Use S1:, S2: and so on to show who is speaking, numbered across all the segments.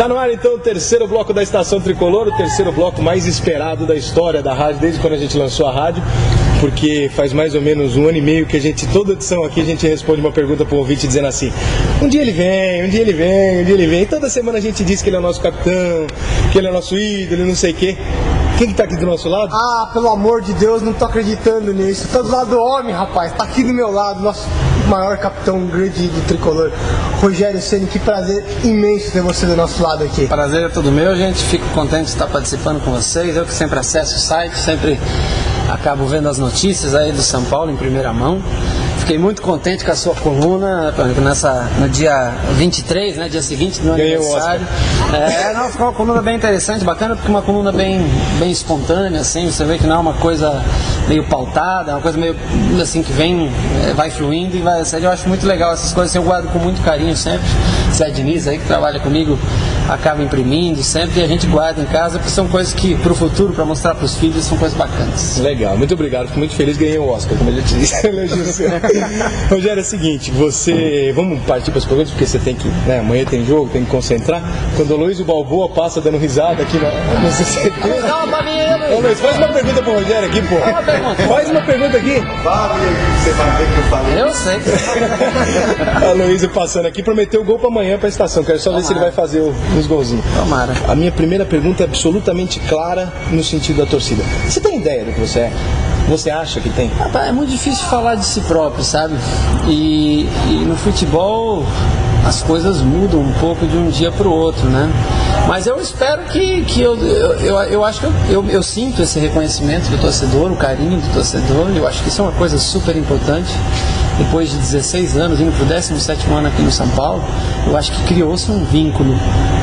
S1: no ar então o terceiro bloco da Estação Tricolor, o terceiro bloco mais esperado da história da rádio, desde quando a gente lançou a rádio, porque faz mais ou menos 1 ano e meio que a gente, toda edição aqui, a gente responde uma pergunta para o ouvinte dizendo assim: um dia ele vem, um dia ele vem, um dia ele vem. E toda semana a gente diz que ele é o nosso capitão, que ele é o nosso ídolo, não sei o quê. Quem que tá aqui do nosso lado?
S2: Ah, pelo amor de Deus, não tô acreditando nisso. Tô do lado do homem, rapaz. Tá aqui do meu lado, nosso maior capitão grande do Tricolor, Rogério Ceni. Que prazer imenso ter você do nosso lado aqui.
S3: Prazer é todo meu, gente. Fico contente de estar participando com vocês. Eu que sempre acesso o site, sempre acabo vendo as notícias aí do São Paulo em primeira mão. Fiquei muito contente com a sua coluna no dia 23, né, dia seguinte do meu aniversário. Ficou uma coluna bem interessante, bacana, porque uma coluna bem espontânea, assim, você vê que não é uma coisa meio pautada, é uma coisa meio assim que vai fluindo e vai sair. Eu acho muito legal essas coisas, eu guardo com muito carinho sempre. Zé Diniz aí que trabalha comigo acaba imprimindo sempre e a gente guarda em casa, porque são coisas que pro futuro, para mostrar pros filhos, são coisas bacanas.
S1: Legal, muito obrigado, fico muito feliz, ganhei o Oscar, como eu já te disse. Rogério, é o seguinte, vamos partir para as perguntas, porque você tem que, né, amanhã tem jogo, tem que concentrar. Quando o Luiz Balboa passa dando risada aqui no CCT.
S3: Dá uma babinha aí,
S1: Ô Luiz, faz uma pergunta pro Rogério aqui, pô. Faz uma pergunta aqui.
S4: Você vai ver que eu falei.
S3: Eu sei.
S1: A Luiz passando aqui, prometeu o gol para amanhã para a estação. Quero só ver se ele vai fazer os golzinhos.
S3: Tomara.
S1: A minha primeira pergunta é absolutamente clara no sentido da torcida. Você tem ideia do que você é? Você acha que tem?
S3: É muito difícil falar de si próprio, sabe? E no futebol as coisas mudam um pouco de um dia para o outro, né? Mas eu espero que eu acho que eu sinto esse reconhecimento do torcedor, o carinho do torcedor. Eu acho que isso é uma coisa super importante. Depois de 16 anos, indo para o 17º ano aqui no São Paulo, eu acho que criou-se um vínculo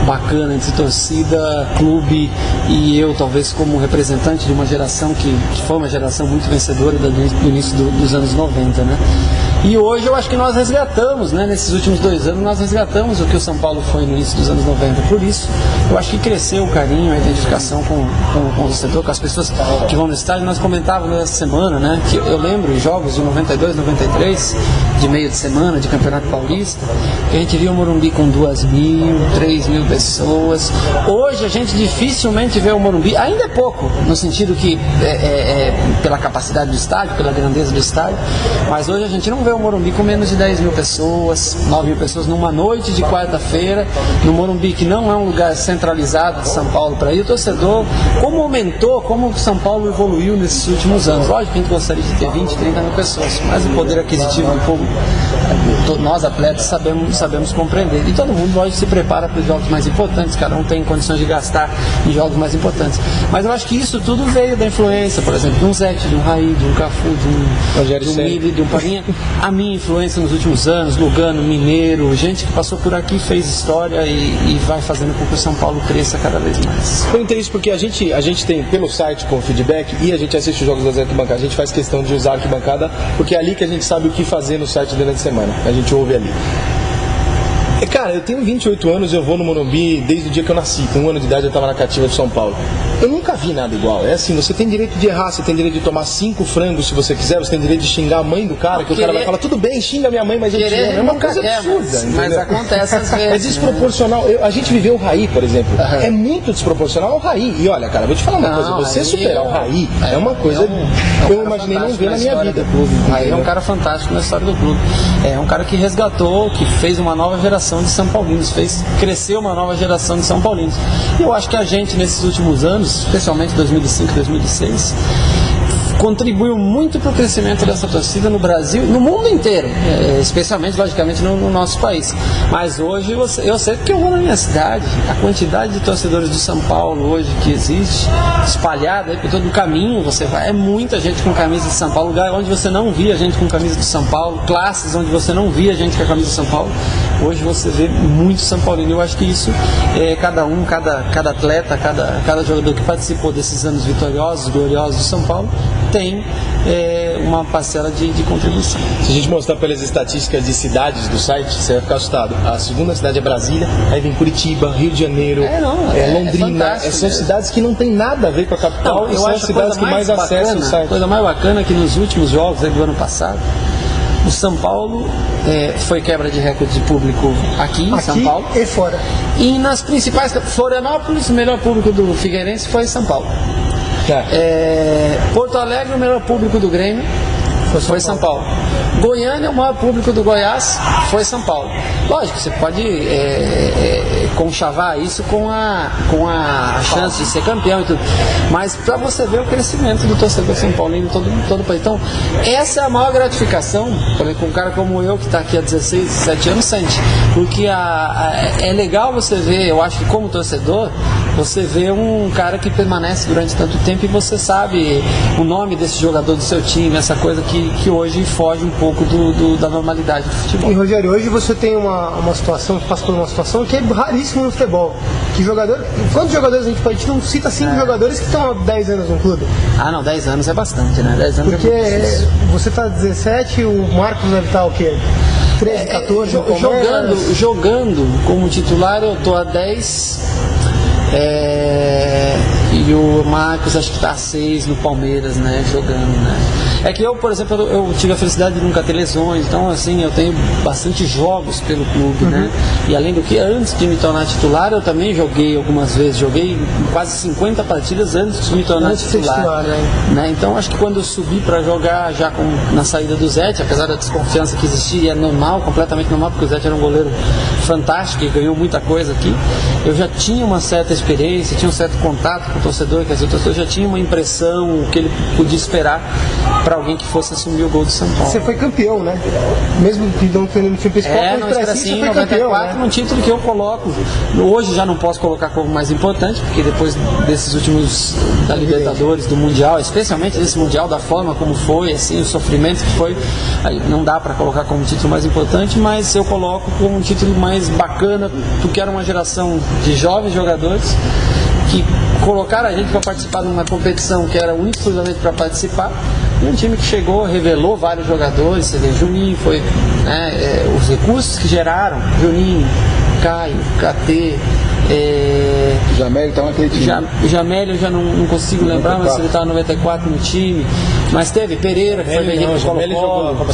S3: bacana entre torcida, clube e eu, talvez como representante de uma geração que foi uma geração muito vencedora do início dos anos 90, né? E hoje eu acho que nós resgatamos, né? Nesses últimos 2 anos, nós resgatamos o que o São Paulo foi no início dos anos 90. Por isso, eu acho que cresceu o carinho, a identificação com o torcedor, com as pessoas que vão no estádio. Nós comentávamos essa semana, né? Que eu lembro em jogos de 92, 93, de meio de semana, de Campeonato Paulista, que a gente via o Morumbi com 2.000, 3.000 pessoas. Hoje a gente dificilmente vê o Morumbi, ainda é pouco, no sentido que pela capacidade do estádio, pela grandeza do estádio, mas hoje a gente não vê o Morumbi com menos de 10.000 pessoas, 9.000 pessoas numa noite de quarta-feira, no Morumbi, que não é um lugar centralizado de São Paulo para ir. O torcedor, como aumentou, como o São Paulo evoluiu nesses últimos anos. Lógico que a gente gostaria de ter 20, 30.000 pessoas, mas o poder aquisitivo do povo, nós atletas sabemos compreender. E todo mundo hoje se prepara para os jogos mais importantes, cada um tem condições de gastar em jogos mais importantes. Mas eu acho que isso tudo veio da influência, por exemplo, de um Zete, de um Raí, de um Cafu, de um Mili, de um Palinha. A minha influência nos últimos anos, Lugano, Mineiro, gente que passou por aqui, fez história e vai fazendo com que o São Paulo cresça cada vez mais.
S1: Eu entendo isso porque a gente tem pelo site com feedback e a gente assiste os jogos das arquibancadas. A gente faz questão de usar a arquibancada porque é ali que a gente sabe o que fazer no site durante a semana. A gente ouve ali. Cara, eu tenho 28 anos, eu vou no Morumbi desde o dia que eu nasci. Com 1 ano de idade eu estava na cativa de São Paulo. Eu nunca vi nada igual. É assim, você tem direito de errar, você tem direito de tomar 5 frangos se você quiser, você tem direito de xingar a mãe do cara, que o cara vai falar, tudo bem, xinga minha mãe, mas eu te amo. É uma coisa absurda.
S3: Mas acontece às vezes.
S1: É desproporcional. Né? A gente viveu o Raí, por exemplo. É muito desproporcional ao Raí. E olha, cara, vou te falar uma coisa, você superar o Raí é uma coisa que eu imaginei não ver na minha vida.
S3: O Raí é um cara fantástico na história do clube. É um cara que resgatou, que fez uma nova geração de São Paulinos, fez crescer uma nova geração de São Paulinos. E eu acho que a gente, nesses últimos anos, especialmente 2005, 2006, contribuiu muito para o crescimento dessa torcida no Brasil, no mundo inteiro, especialmente, logicamente, no nosso país. Mas hoje, eu sei porque eu vou na minha cidade, a quantidade de torcedores do São Paulo hoje que existe, espalhada aí por todo o caminho, você vai, é muita gente com camisa de São Paulo, lugar onde você não via gente com camisa de São Paulo, classes onde você não via gente com a camisa de São Paulo, hoje você vê muito São Paulino. Eu acho que isso, cada atleta, cada jogador que participou desses anos vitoriosos, gloriosos do São Paulo, tem uma parcela de contribuição.
S1: Se a gente mostrar pelas estatísticas de cidades do site, você vai ficar assustado. A segunda cidade é Brasília, aí vem Curitiba, Rio de Janeiro, Londrina. São cidades que não tem nada a ver com a capital.
S3: Não,
S1: e são as cidades que mais acessam o site.
S3: A coisa mais bacana é que nos últimos jogos do ano passado, O São Paulo foi quebra de recorde de público aqui em São Paulo.
S2: E fora.
S3: E nas principais, Florianópolis, o melhor público do Figueirense foi São Paulo. Porto Alegre, o melhor público do Grêmio foi São Paulo. Goiânia, o maior público do Goiás foi São Paulo. Lógico, você pode conchavar isso com a chance de ser campeão e tudo, mas para você ver o crescimento do torcedor São Paulino em todo o país. Então, essa é a maior gratificação, por exemplo, um cara como eu, que está aqui há 16, 17 anos, sente, porque é legal você ver, eu acho que como torcedor, você vê um cara que permanece durante tanto tempo e você sabe o nome desse jogador do seu time, essa coisa que hoje foge um pouco da normalidade do futebol.
S2: E Rogério, hoje você tem uma situação, passa por uma situação que é raríssima no futebol. Quantos jogadores a gente não cita 5 jogadores que estão há 10 anos no clube?
S3: Ah, não, 10 anos é bastante, né? 10 anos
S2: porque
S3: é muito
S2: você está 17, o Marcos deve estar o quê? 13, 14,
S3: jogando como titular eu tô há 10. E o Marcos acho que está a 6 no Palmeiras, né, jogando, né. É que eu, por exemplo, eu tive a felicidade de nunca ter lesões, então assim, eu tenho bastante jogos pelo clube, né. E além do que, antes de me tornar titular, eu também joguei algumas vezes, joguei quase 50 partidas antes de me tornar titular, né. Então acho que quando eu subi para jogar já na saída do Zete, apesar da desconfiança que existia, é normal, completamente normal, porque o Zete era um goleiro fantástico e ganhou muita coisa aqui, eu já tinha uma certa experiência, tinha um certo contato com o torcedor, quer dizer, o torcedor já tinha uma impressão que ele podia esperar para alguém que fosse assumir o gol do São Paulo.
S2: Você foi campeão, né? Mesmo que não tendo no time principal,
S3: no Expressinho,
S2: você foi
S3: 94,
S2: campeão, né?
S3: Um título que eu coloco, hoje já não posso colocar como mais importante, porque depois desses últimos da Libertadores, do Mundial, especialmente desse Mundial, da forma como foi, assim, o sofrimento que foi, aí não dá para colocar como título mais importante, mas eu coloco como um título mais bacana, porque era uma geração de jovens jogadores que colocaram a gente para participar de uma competição que era única exclusivamente para participar, e um time que chegou, revelou vários jogadores, você vê, Juninho foi, os recursos que geraram, Juninho, Caio, KT,
S1: Jamélio estava naquele time.
S3: Jamélio eu já não consigo lembrar, mas ele estava em 94 no time. Mas teve Pereira, que foi vendido para o Colo-Colo.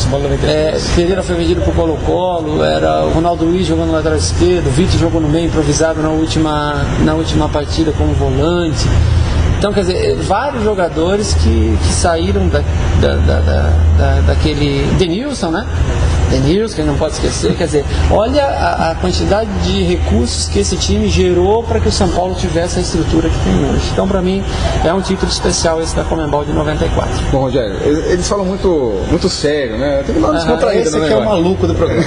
S3: Pereira foi vendido para o Colo-Colo. Era o Ronaldo Luiz jogando no lateral esquerdo. O Vitor jogou no meio, improvisado na última partida como volante. Então, quer dizer, vários jogadores que saíram daquele Denilson, né? Denilson, que a gente não pode esquecer, quer dizer, olha a quantidade de recursos que esse time gerou para que o São Paulo tivesse a estrutura que tem hoje. Então, para mim, é um título especial esse da Conmebol de 94.
S1: Bom, Rogério, eles falam muito sério, né? Tem que dar uma descontraída,
S2: esse
S1: né?
S2: aqui é o maluco do programa.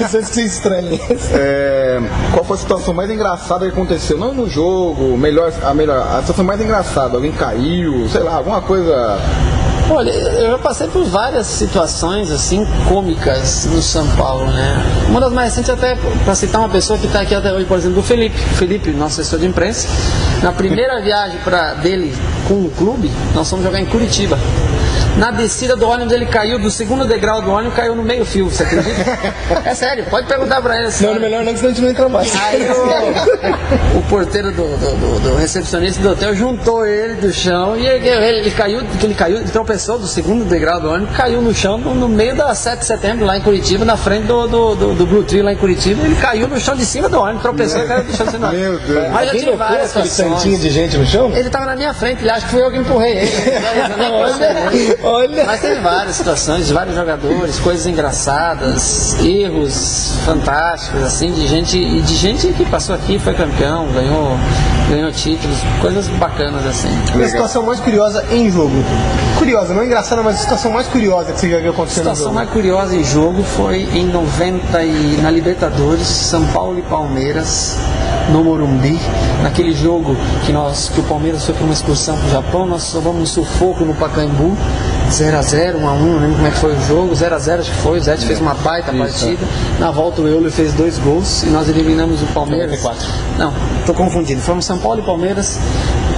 S2: Vocês que se estranham.
S1: Qual foi a situação mais engraçada que aconteceu? Não no jogo, a situação mais engraçada, alguém caiu, sei lá, alguma coisa.
S3: Olha, eu já passei por várias situações assim cômicas no São Paulo, né? Uma das mais recentes, até para citar uma pessoa que está aqui até hoje, por exemplo, o Felipe, nosso assessor de imprensa. Na primeira viagem dele com o clube, nós fomos jogar em Curitiba. Na descida do ônibus ele caiu, do segundo degrau do ônibus caiu no meio fio, você acredita? É sério, pode perguntar pra ele assim.
S2: Não, melhor não, que senão a gente não entra mais.
S3: Aí o porteiro do recepcionista do hotel juntou ele do chão e ele caiu, ele tropeçou do segundo degrau do ônibus, caiu no chão no meio da 7 de setembro lá em Curitiba, na frente do Blue Tree lá em Curitiba, ele caiu no chão de cima do ônibus, tropeçou e caiu no chão de cima do ônibus.
S1: Meu Deus.
S3: Mas já tive várias situações.
S2: Tantinho de gente no chão?
S3: Ele tava na minha frente, ele acha que fui eu que empurrei ele.
S2: Olha.
S3: Mas teve várias situações, vários jogadores, coisas engraçadas, erros fantásticos, assim, de gente que passou aqui, foi campeão, ganhou títulos, coisas bacanas, assim.
S2: E a situação mais curiosa em jogo? Curiosa, não engraçada, mas a situação mais curiosa que você já viu acontecer no jogo?
S3: A situação mais curiosa em jogo foi em 90 na Libertadores, São Paulo e Palmeiras, no Morumbi, naquele jogo que o Palmeiras foi para uma excursão para o Japão, nós salvamos um sufoco no Pacaembu, 0x0, 1x1, não lembro como é que foi o jogo, 0x0 acho que foi, o Zete fez uma baita partida, na volta o Euler fez 2 gols e nós eliminamos o Palmeiras.
S1: 94.
S3: Não, estou confundindo, fomos São Paulo e Palmeiras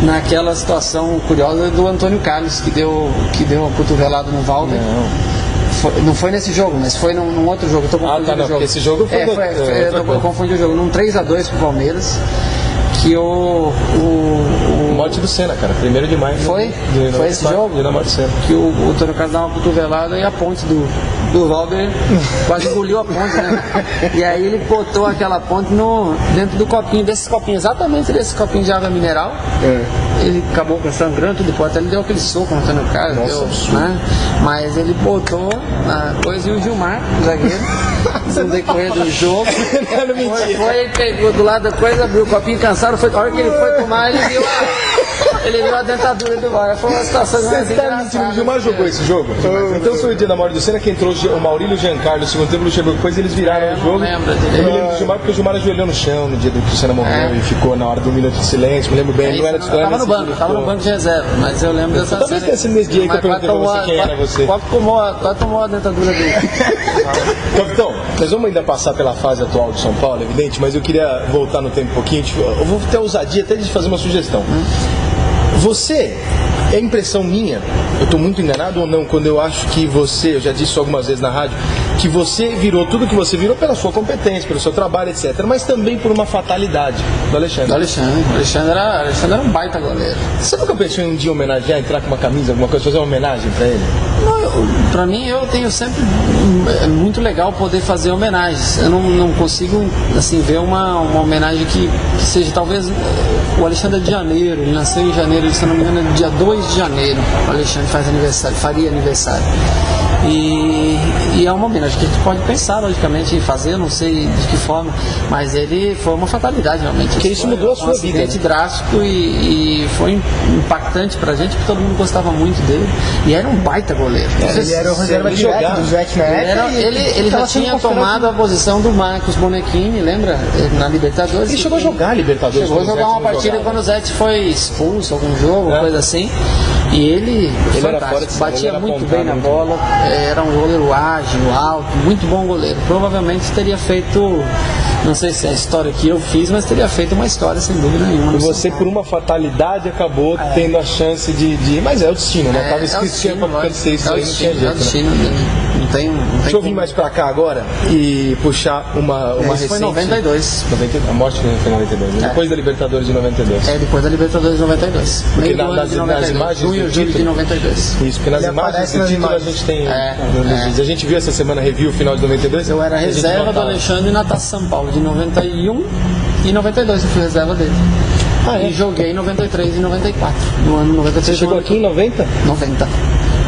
S3: naquela situação curiosa do Antônio Carlos, que deu uma cotovelada no Valder. Não foi nesse jogo, mas foi num outro jogo. Eu tô confundindo o jogo.
S1: Esse jogo foi
S3: eu confundi o jogo. Num 3x2 pro Palmeiras, que o
S1: morte do Senna, cara. 1º de maio.
S3: Foi esse jogo?
S1: Dia da morte do Senna.
S3: Que o Antônio Carlos dá uma cotovelada e a ponte do Valber quase engoliu a ponte, né? E aí ele botou aquela ponte dentro do copinho, desses copinhos, exatamente desse copinho de água mineral. Ele acabou com sangrando, depois até ele deu aquele soco no Antônio Carlos.
S1: Nossa,
S3: né? Mas ele botou a coisa e o Gilmar, o zagueiro, no decorrer do jogo. Ele pegou do lado da coisa, abriu o copinho cansado, a hora que ele foi tomar, ele viu a dentadura do VAR. Foi uma situação mais engraçada.
S1: O Gilmar jogou esse jogo? Então foi o dia da morte do Senna que entrou o Maurílio Giancarlo no segundo tempo, chegou depois eles viraram o jogo.
S3: Não lembro dele.
S1: Eu me lembro do Gilmar porque o Gilmar ajoelhou no chão no dia do que o Senna morreu e ficou na hora do minuto de silêncio. Me lembro bem, não era titular.
S3: Tava no banco de reserva, mas eu lembro dessa
S1: Talvez tenha sido nesse dia aí que eu perguntei pra você quem era você.
S3: Qual tomou a dentadura dele?
S1: Capitão, nós vamos ainda passar pela fase atual de São Paulo, evidente, mas eu queria voltar no tempo um pouquinho. Eu vou ter a ousadia até de fazer uma sugestão. Você, é impressão minha, eu estou muito enganado ou não, quando eu acho que você, eu já disse isso algumas vezes na rádio, que você virou tudo que você virou pela sua competência, pelo seu trabalho, etc., mas também por uma fatalidade do Alexandre.
S3: O Alexandre era um baita goleiro.
S1: Você nunca pensou em um dia homenagear, entrar com uma camisa, alguma coisa, fazer uma homenagem para ele?
S3: Não, pra mim, eu tenho sempre... É muito legal poder fazer homenagens. Eu não consigo, assim, ver uma homenagem que seja, talvez... O Alexandre é de janeiro, ele nasceu em janeiro, se não me engano, é dia 2 de janeiro. O Alexandre faria aniversário. E é uma homenagem que a gente pode pensar, logicamente, em fazer, não sei de que forma, mas ele foi uma fatalidade, realmente.
S1: Porque isso mudou a sua vida.
S3: Um acidente drástico e foi impactante pra gente, porque todo mundo gostava muito dele. E era um baita goleiro.
S2: Ele era o reserva direto do Zete na época.
S3: Ele já tinha tomado a posição do Marcos Bonettini, lembra? Na Libertadores.
S1: Ele chegou a jogar a Libertadores.
S3: Chegou a jogar uma partida quando o Zete foi expulso, algum jogo, coisa assim. E ele
S1: era fora de
S3: batia muito bem na bola, era um goleiro ágil, alto, muito bom goleiro. Provavelmente teria feito, não sei se é a história que eu fiz, mas teria feito uma história sem dúvida nenhuma.
S1: E você, por uma fatalidade, acabou tendo a chance de... Mas é o destino, né? Tava escrito que ia acontecer isso aí, não tinha jeito.
S3: É o destino, não tem
S1: Deixa eu vir mais pra cá agora e puxar uma recente...
S3: Foi em 92.
S1: A morte foi em 92, né? Depois da Libertadores de 92.
S3: Depois da Libertadores de 92.
S1: Porque nas imagens
S3: junho de 92.
S1: Isso, porque nas imagens do título a gente tem... A gente viu essa semana, review o final de 92.
S3: Eu era reserva do Alexandre na Taça São Paulo, de 91 e 92 eu fui reserva dele. E joguei em 93 e 94. No ano 93.
S1: Você chegou aqui em 90?
S3: 90.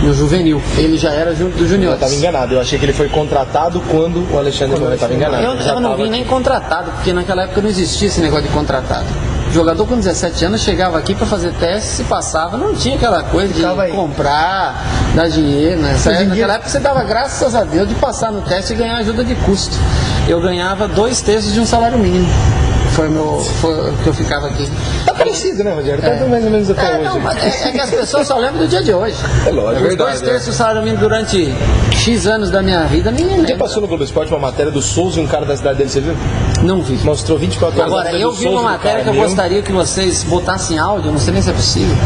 S3: No juvenil. Ele já era do junior.
S1: Eu estava enganado. Eu achei que ele foi contratado quando o Alexandre morreu. Eu estava enganado.
S3: Eu não vim nem contratado, porque naquela época não existia esse negócio de contratado. O jogador com 17 anos chegava aqui para fazer teste, se passava, não tinha aquela coisa de comprar, dar dinheiro, né? Naquela época você dava graças a Deus de passar no teste e ganhar ajuda de custo. Eu ganhava 2/3 de um salário mínimo. Foi o que eu ficava aqui.
S1: Tá parecido, né, Rogério? Tá mais ou menos até hoje.
S3: Não, é que as pessoas só lembram do dia de hoje.
S1: É lógico,
S3: os 2/3 do salário mínimo durante X anos da minha vida, ninguém lembra.
S1: Você passou no Globo Esporte uma matéria do Souza e um cara da cidade dele, você viu?
S3: Não vi.
S1: Mostrou 24 horas.
S3: Agora, eu vi uma matéria que eu gostaria que vocês botassem áudio, não sei nem se é possível,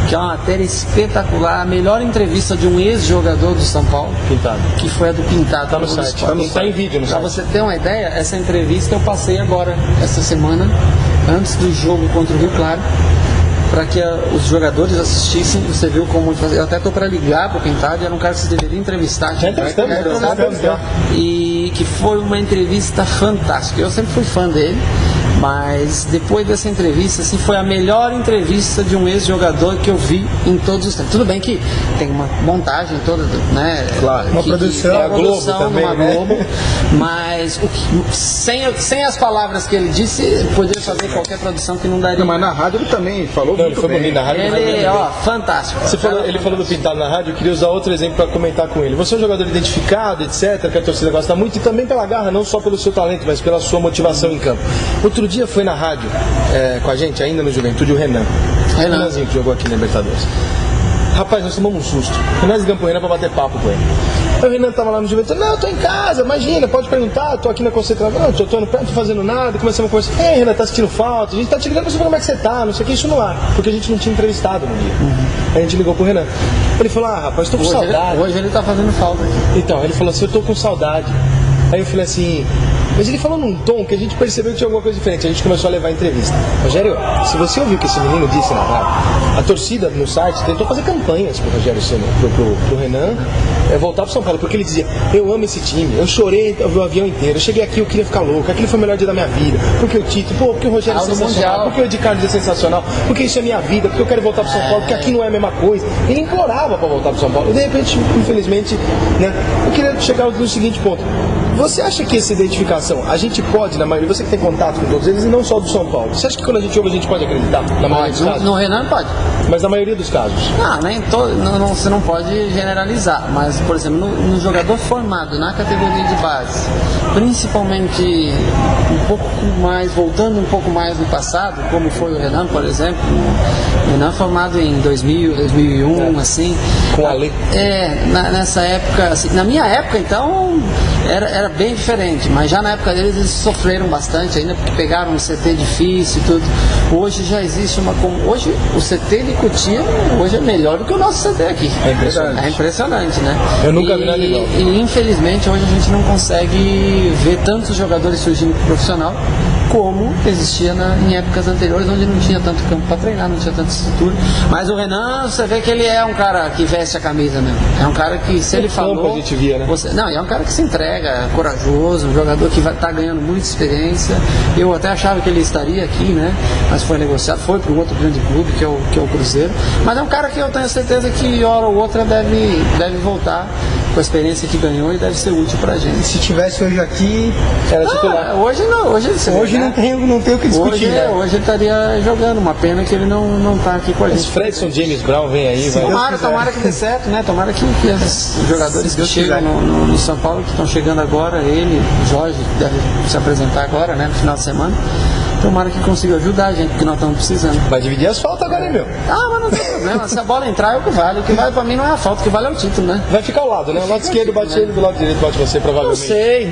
S3: que é uma matéria espetacular, a melhor entrevista de um ex-jogador do São Paulo,
S1: Pintado,
S3: que foi a do Pintado.
S1: Tá no site, tá em vídeo no site.
S3: Pra você ter uma ideia, essa entrevista eu passei agora, essa semana, antes do jogo contra o Rio Claro, para que os jogadores assistissem. Você viu como fazer. Eu até estou para ligar para o Pintado, era um cara que você deveria entrevistar.
S1: Já entrevistamos.
S3: E que foi uma entrevista fantástica. Eu sempre fui fã dele, mas depois dessa entrevista, assim, foi a melhor entrevista de um ex-jogador que eu vi em todos os tempos. Tudo bem que tem uma montagem toda, né?
S1: Claro,
S2: uma produção,
S1: a Globo também,
S3: numa Globo, mas sem as palavras que ele disse, poderia fazer qualquer produção que não daria.
S5: Não, mas na rádio ele também falou
S1: muito foi bem. Na rádio
S3: ele, fantástico.
S1: Ele falou do Pintado na rádio, eu queria usar outro exemplo para comentar com ele. Você é um jogador identificado, etc., que a torcida gosta muito, e também pela garra, não só pelo seu talento, mas pela sua motivação em campo. Outro dia foi na rádio com a gente, ainda no Juventude, o Renanzinho, que jogou aqui na Libertadores. Rapaz, nós tomamos um susto. Nós ligamos pro Renan pra bater papo com ele. Aí o Renan tava lá no Juventude, não, eu tô em casa, imagina, pode perguntar, tô aqui na concentração, não, tô no pé, não tô fazendo nada, começamos a conversar, ei, Renan, tá assistindo falta, a gente tá te ligando pra saber como é que você tá, não sei o que, isso no ar, porque a gente não tinha entrevistado no dia. Aí a gente ligou pro Renan. Ele falou, rapaz, tô com saudade.
S3: Hoje ele tá fazendo falta aqui.
S1: Então, ele falou assim, eu tô com saudade. Aí eu falei assim, Mas ele falou num tom que a gente percebeu que tinha alguma coisa diferente. A gente começou a levar a entrevista. Rogério, se você ouviu o que esse menino disse na rádio, a torcida no site tentou fazer campanhas pro Rogério Ceni, pro Renan voltar pro São Paulo, porque ele dizia, eu amo esse time, eu chorei o avião inteiro, eu cheguei aqui, eu queria ficar louco, aquele foi o melhor dia da minha vida, porque o Tito, porque o Rogério é sensacional, porque o Ed Carlos é sensacional, porque isso é minha vida, porque eu quero voltar pro São Paulo, porque aqui não é a mesma coisa. Ele implorava pra voltar pro São Paulo. E de repente, infelizmente, né, eu queria chegar no seguinte ponto. Você acha que essa identificação, a gente pode, na maioria, você que tem contato com todos eles, e não só do São Paulo, você acha que quando a gente ouve, a gente pode acreditar? Na maioria dos casos?
S3: No Renan pode.
S1: Mas na maioria dos casos?
S3: Você não pode generalizar, mas, por exemplo, no jogador formado na categoria de base, principalmente voltando um pouco mais no passado, como foi o Renan, por exemplo, o Renan formado em 2000, 2001, assim.
S1: Com a lei.
S3: Nessa época, assim, na minha época, então, era bem diferente, mas já na época deles eles sofreram bastante ainda, porque pegaram um CT difícil e tudo. Hoje já existe hoje o CT de Cotia hoje é melhor do que o nosso CT aqui. É impressionante, né?
S1: Eu nunca vi nada igual.
S3: E infelizmente hoje a gente não consegue ver tantos jogadores surgindo pro profissional como existia em épocas anteriores, onde não tinha tanto campo para treinar, não tinha tanta estrutura. Mas o Renan, você vê que ele é um cara que veste a camisa mesmo. É um cara que, se ele falou...
S1: a gente via, né?
S3: É um cara que se entrega, corajoso, um jogador que tá ganhando muita experiência. Eu até achava que ele estaria aqui, né? Mas foi negociado, foi para um outro grande clube, que é o Cruzeiro. Mas é um cara que eu tenho certeza que hora ou outra deve voltar com a experiência que ganhou e deve ser útil pra gente.
S2: Se tivesse hoje aqui, era titular.
S3: Hoje não, hoje
S2: não tem o que discutir.
S3: Hoje ele estaria jogando, uma pena que ele não tá aqui com a gente.
S1: Esse Fredson James Brown vem aí, vai.
S3: Tomara que dê certo, né? Tomara que esses jogadores que chegam no São Paulo, que estão chegando agora, ele, o Jorge, deve se apresentar agora, né? No final de semana. Tomara que consiga ajudar a gente, porque nós estamos precisando.
S1: Vai dividir as faltas agora, hein, meu?
S3: Mas não tem problema. Se a bola entrar, é o que vale. O que vale pra mim não é a falta, o que vale é o título, né?
S1: Vai ficar ao lado, né? O lado esquerdo bate ele, do lado direito bate você, provavelmente.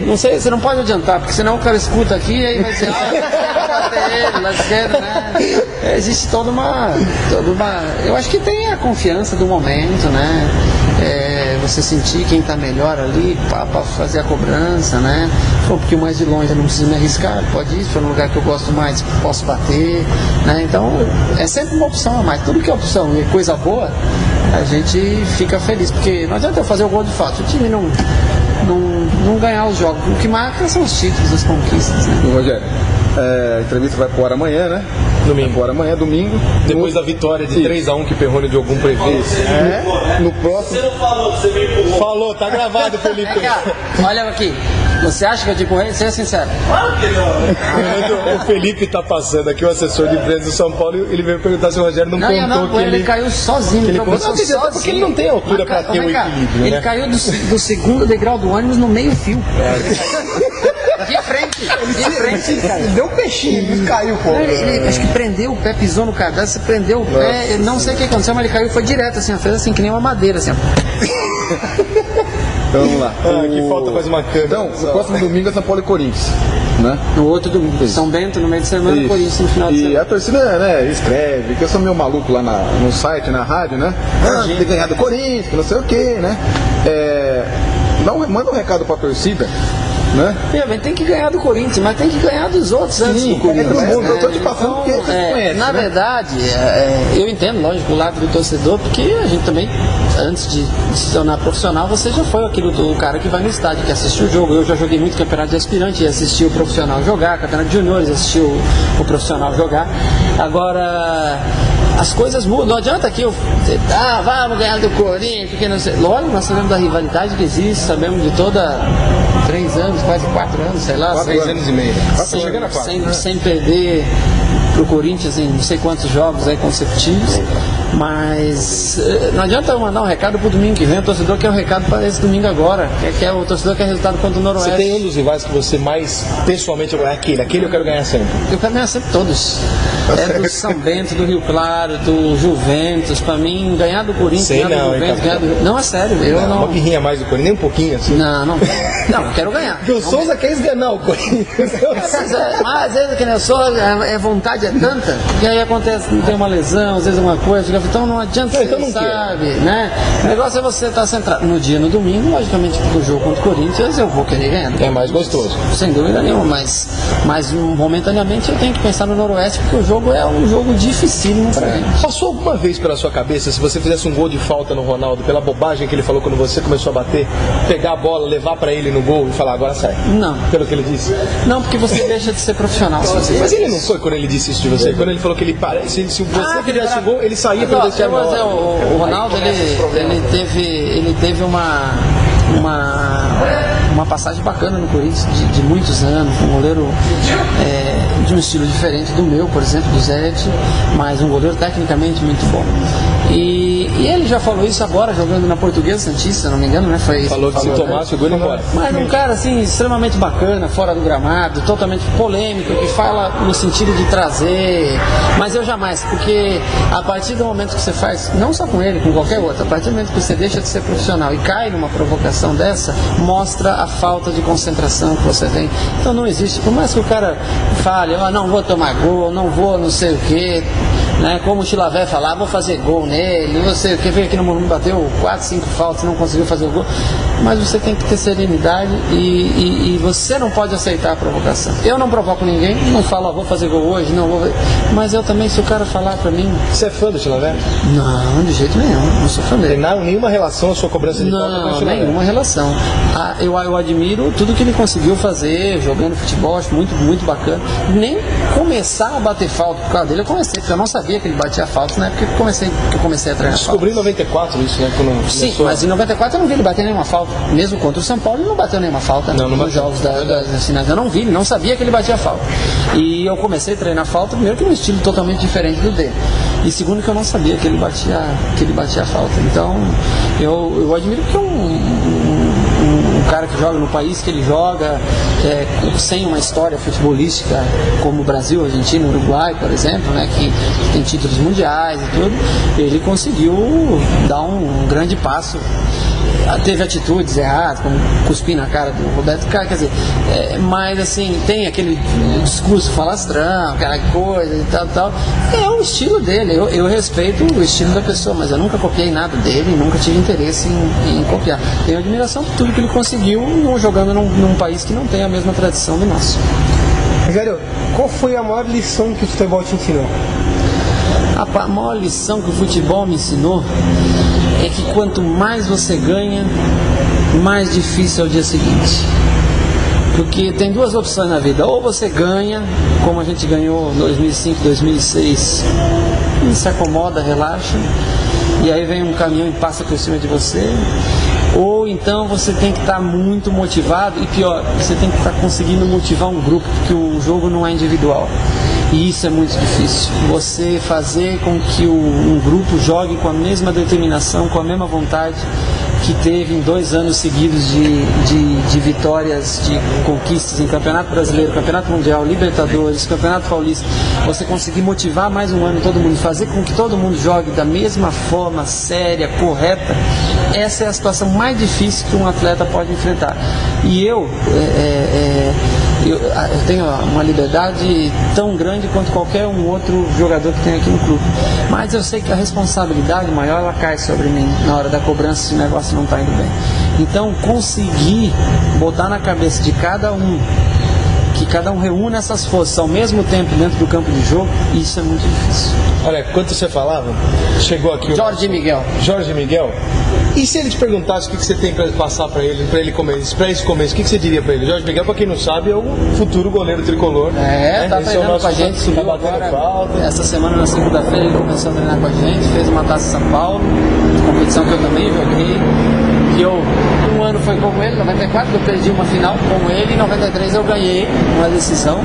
S3: Não sei. Você não pode adiantar, porque senão o cara escuta aqui e aí vai ser bater ele, lado esquerdo, né? Existe toda uma... Eu acho que tem a confiança do momento, né? Você sentir quem está melhor ali para fazer a cobrança, né? Se for um pouquinho mais de longe, eu não preciso me arriscar, pode ir, se for um lugar que eu gosto mais, posso bater, né? Então, é sempre uma opção a mais. Tudo que é opção e é coisa boa, a gente fica feliz, porque não adianta eu fazer o gol de fato, o time não ganhar os jogos. O que marca são os títulos, as conquistas, né?
S5: Rogério, a entrevista vai pro ar amanhã, né?
S1: Domingo.
S5: Vai pro ar amanhã, domingo.
S1: Depois da vitória de 3-1 que Perrone de algum prefez.
S5: No próximo.
S4: Você não falou, você me empurrou.
S1: Falou, tá gravado, Felipe.
S3: Olha aqui. Você acha que eu te empurrei? Seja sincero.
S4: Claro que não.
S1: O Felipe tá passando aqui, o assessor de imprensa do São Paulo, e ele veio perguntar se o Rogério não contou que
S3: ele caiu sozinho.
S1: Ele
S3: contou
S1: sozinho. Porque ele não tem altura pra ter o equilíbrio,
S3: ele
S1: né?
S3: caiu do segundo degrau do ônibus no meio fio. De frente.
S2: Ele deu um peixinho, ele caiu, pô.
S3: Ele acho que prendeu o pé, pisou no cadastro, prendeu o pé, não sei o que aconteceu, mas ele caiu, foi direto, assim, fez assim, que nem uma madeira, assim, ó.
S5: Então vamos lá.
S1: Que falta faz uma câmera.
S5: Então, o próximo domingo é São Paulo e Corinthians, né?
S3: No outro domingo, São Bento no meio de semana,
S5: Isso.
S3: Corinthians no final de
S5: E
S3: semana.
S5: a torcida, né, escreve, que eu sou meio maluco lá no site, na rádio, né? Tem que ganhar do Corinthians, que não sei o quê, né? Manda um recado pra torcida, né?
S3: Tem que ganhar do Corinthians, mas tem que ganhar dos outros antes do Corinthians.
S5: Eu tô te passando porque você conhece,
S3: na
S5: né?
S3: verdade, eu entendo, lógico, o lado do torcedor, porque a gente também, antes de se tornar profissional, você já foi o cara que vai no estádio, que assiste o jogo. Eu já joguei muito campeonato de aspirante e assisti o profissional jogar, campeonato de juniores, assisti o profissional jogar. Agora, as coisas mudam, não adianta que vamos ganhar do Corinthians, porque não sei. Lógico, nós sabemos da rivalidade que existe, sabemos de toda 3 anos, quase 4 anos, sei lá.
S1: 3 anos e meio.
S3: Sem perder pro Corinthians em não sei quantos jogos aí consecutivos, mas não adianta eu mandar um recado pro domingo que vem, o torcedor quer um recado para esse domingo agora, o torcedor quer resultado contra o Noroeste.
S1: Você tem um dos rivais que você mais pessoalmente é aquele eu quero ganhar sempre?
S3: Eu quero ganhar sempre todos. Do São Bento, do Rio Claro, do Juventus, pra mim ganhar do Corinthians, ganhar do Juventus, ganhar do... Não, é sério, eu não...
S1: Uma birrinha mais do Corinthians, nem um pouquinho assim.
S3: Não, eu quero ganhar.
S1: Porque o Souza quer esganar o Corinthians.
S3: Mas às vezes que nem eu sou, vontade é tanta, e aí acontece, tem uma lesão, às vezes uma coisa, fica então não adianta,
S1: Então não
S3: sabe, né? O negócio é você estar centrado. No dia, no domingo, logicamente, no jogo contra o Corinthians, eu vou querer ganhar.
S1: É mais gostoso.
S3: Sem dúvida nenhuma, mas momentaneamente eu tenho que pensar no Noroeste, porque o jogo é um jogo dificílimo pra gente.
S1: Passou alguma vez pela sua cabeça, se você fizesse um gol de falta no Ronaldo, pela bobagem que ele falou quando você começou a bater, pegar a bola, levar pra ele no gol e falar, agora sai?
S3: Não.
S1: Pelo que ele disse?
S3: Não, porque você deixa de ser profissional. Se você
S1: Mas ele não foi quando ele disse isso de você? Quando ele falou que ele parece, se você fizesse o gol, ele saía pelo vestiário.
S3: Mas o Ronaldo, ele teve uma passagem bacana no Corinthians de muitos anos, um goleiro de um estilo diferente do meu, por exemplo, do Zete, mas um goleiro tecnicamente muito bom. E ele já falou isso agora, jogando na Portuguesa Santista, se não me engano, né?
S1: Falou que se tomasse o gol, ele embora.
S3: Mas um cara assim, extremamente bacana, fora do gramado, totalmente polêmico, que fala no sentido de trazer, mas eu jamais, porque a partir do momento que você faz, não só com ele, com qualquer outro, a partir do momento que você deixa de ser profissional e cai numa provocação dessa, mostra a falta de concentração que você tem. Então não existe, por mais que o cara fale, não vou tomar gol, não vou não sei o quê, né? Como o Chilavé falar, vou fazer gol nele, não sei o que, veio aqui no Morumbi, bateu 4, 5 faltas, não conseguiu fazer o gol, mas você tem que ter serenidade e você não pode aceitar a provocação. Eu não provoco ninguém, não falo, vou fazer gol hoje, não vou, mas eu também, se o cara falar pra mim...
S1: Você é fã do Chilavé?
S3: Não, de jeito nenhum, não sou fã dele.
S1: Tem nenhuma relação a sua cobrança de falta com o Chilavé?
S3: Não, nenhuma relação. Eu admiro tudo que ele conseguiu fazer, jogando futebol, acho muito, muito bacana. Nem começar a bater falta por causa dele, eu comecei, porque eu não sabia que ele batia falta na época que eu comecei a treinar.
S1: Descobri em 94 isso, né? Quando
S3: sim,
S1: começou...
S3: mas em 94 eu não vi ele bater nenhuma falta. Mesmo contra o São Paulo ele não bateu nenhuma falta.
S1: Não
S3: nos jogos das finais. Eu não vi, não sabia que ele batia falta. E eu comecei a treinar falta, primeiro que num estilo totalmente diferente do dele. E segundo que eu não sabia que ele batia falta. Então eu admiro que um cara que joga no país que ele joga, sem uma história futebolística como o Brasil, Argentina, Uruguai, por exemplo, né, que tem títulos mundiais e tudo, ele conseguiu dar um grande passo. Teve atitudes erradas, como cuspir na cara do Roberto Carlos, quer dizer, mas assim, tem aquele discurso falastrão, aquela coisa e tal. É o estilo dele, eu respeito o estilo da pessoa, mas eu nunca copiei nada dele, nunca tive interesse em copiar. Tenho admiração por tudo que ele conseguiu jogando num país que não tem a mesma tradição do nosso.
S2: Rogério, qual foi a maior lição que o futebol te ensinou?
S3: A maior lição que o futebol me ensinou é que quanto mais você ganha, mais difícil é o dia seguinte. Porque tem duas opções na vida: ou você ganha, como a gente ganhou em 2005, 2006, e se acomoda, relaxa, e aí vem um caminhão e passa por cima de você. Ou então você tem que estar muito motivado, e pior, você tem que estar conseguindo motivar um grupo, porque o jogo não é individual. E isso é muito difícil. Você fazer com que um grupo jogue com a mesma determinação, com a mesma vontade que teve em 2 anos seguidos de vitórias, de conquistas em Campeonato Brasileiro, Campeonato Mundial, Libertadores, Campeonato Paulista. Você conseguir motivar mais um ano todo mundo, fazer com que todo mundo jogue da mesma forma, séria, correta. Essa é a situação mais difícil que um atleta pode enfrentar. E eu tenho uma liberdade tão grande quanto qualquer um outro jogador que tem aqui no clube. Mas eu sei que a responsabilidade maior ela cai sobre mim na hora da cobrança se o negócio não está indo bem. Então conseguir botar na cabeça de cada um que cada um reúne essas forças ao mesmo tempo dentro do campo de jogo, isso é muito difícil.
S1: Olha, enquanto você falava, chegou aqui o
S3: Jorge Miguel.
S1: Jorge Miguel. E se ele te perguntasse o que você tem para passar para ele começo, para esse começo, o que você diria para ele? Jorge Miguel, para quem não sabe, é o futuro goleiro tricolor.
S3: Tá treinando com a gente, subiu
S1: agora,
S3: falta. Essa semana, na segunda-feira, ele começou a treinar com a gente, fez uma Taça São Paulo, competição que eu também joguei. Que um ano foi com ele, 94 eu perdi uma final com ele, em 93 eu ganhei uma decisão,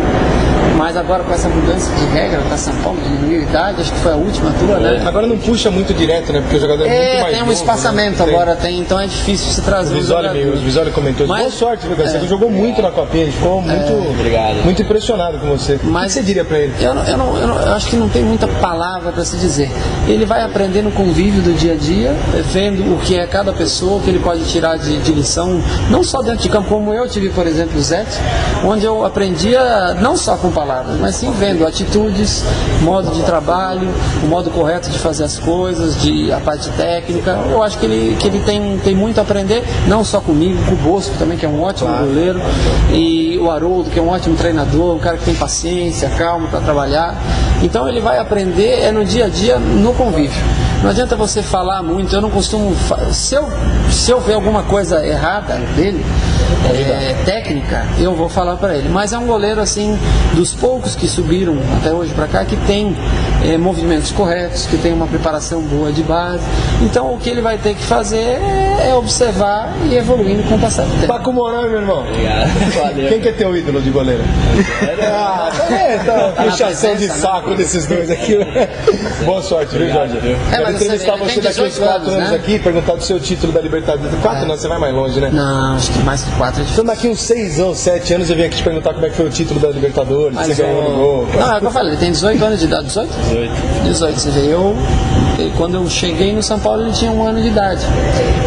S3: mas agora com essa mudança de regra para São Paulo, diminuiu a idade, acho que foi a última tua, né?
S1: Agora não puxa muito direto, né? Porque o jogador é muito mais
S3: tem um
S1: novo,
S3: espaçamento,
S1: né?
S3: agora tem, então é difícil se trazer
S1: O Visório comentou, boa sorte, viu, Garcia? Você jogou muito na Copinha, ele ficou muito impressionado com você.
S3: Mas
S1: o que você diria para ele?
S3: Eu acho que não tem muita palavra para se dizer. Ele vai aprender no convívio do dia a dia, vendo o que é cada pessoa, o que ele pode tirar de lição, não só dentro de campo, como eu tive, por exemplo, o Zete, onde eu aprendia não só com palavras, mas sim vendo atitudes, modo de trabalho, o modo correto de fazer as coisas, a parte técnica. Eu acho que ele tem muito a aprender, não só comigo, com o Bosco também, que é um ótimo goleiro, e o Haroldo, que é um ótimo treinador, um cara que tem paciência, calma para trabalhar. Então ele vai aprender no dia a dia, no convívio. Não adianta você falar muito, eu não costumo... Se eu ver alguma coisa errada dele, técnica, eu vou falar para ele. Mas é um goleiro, assim, dos poucos que subiram até hoje para cá, que tem movimentos corretos, que tem uma preparação boa de base. Então o que ele vai ter que fazer é observar e evoluindo com o passar do tempo.
S1: Paco Mourão, meu irmão.
S4: Obrigado. Valeu.
S1: Quem que é teu ídolo de goleiro? Puxação de saco desses dois aqui. Boa sorte, viu, Jorge? Quero entrevistar você daqui uns 4 anos aqui, perguntar do seu título da Libertadores. 4 não, você vai mais longe, né?
S3: Não, acho que mais que 4 é difícil.
S1: Então daqui uns 6 ou 7 anos eu venho aqui te perguntar como é que foi o título da Libertadores,
S3: Mas
S1: você ganhou no gol.
S3: Não, é o que eu falei, ele tem 18 anos de idade. 18? 18, você vê, quando eu cheguei no São Paulo ele tinha 1 ano de idade.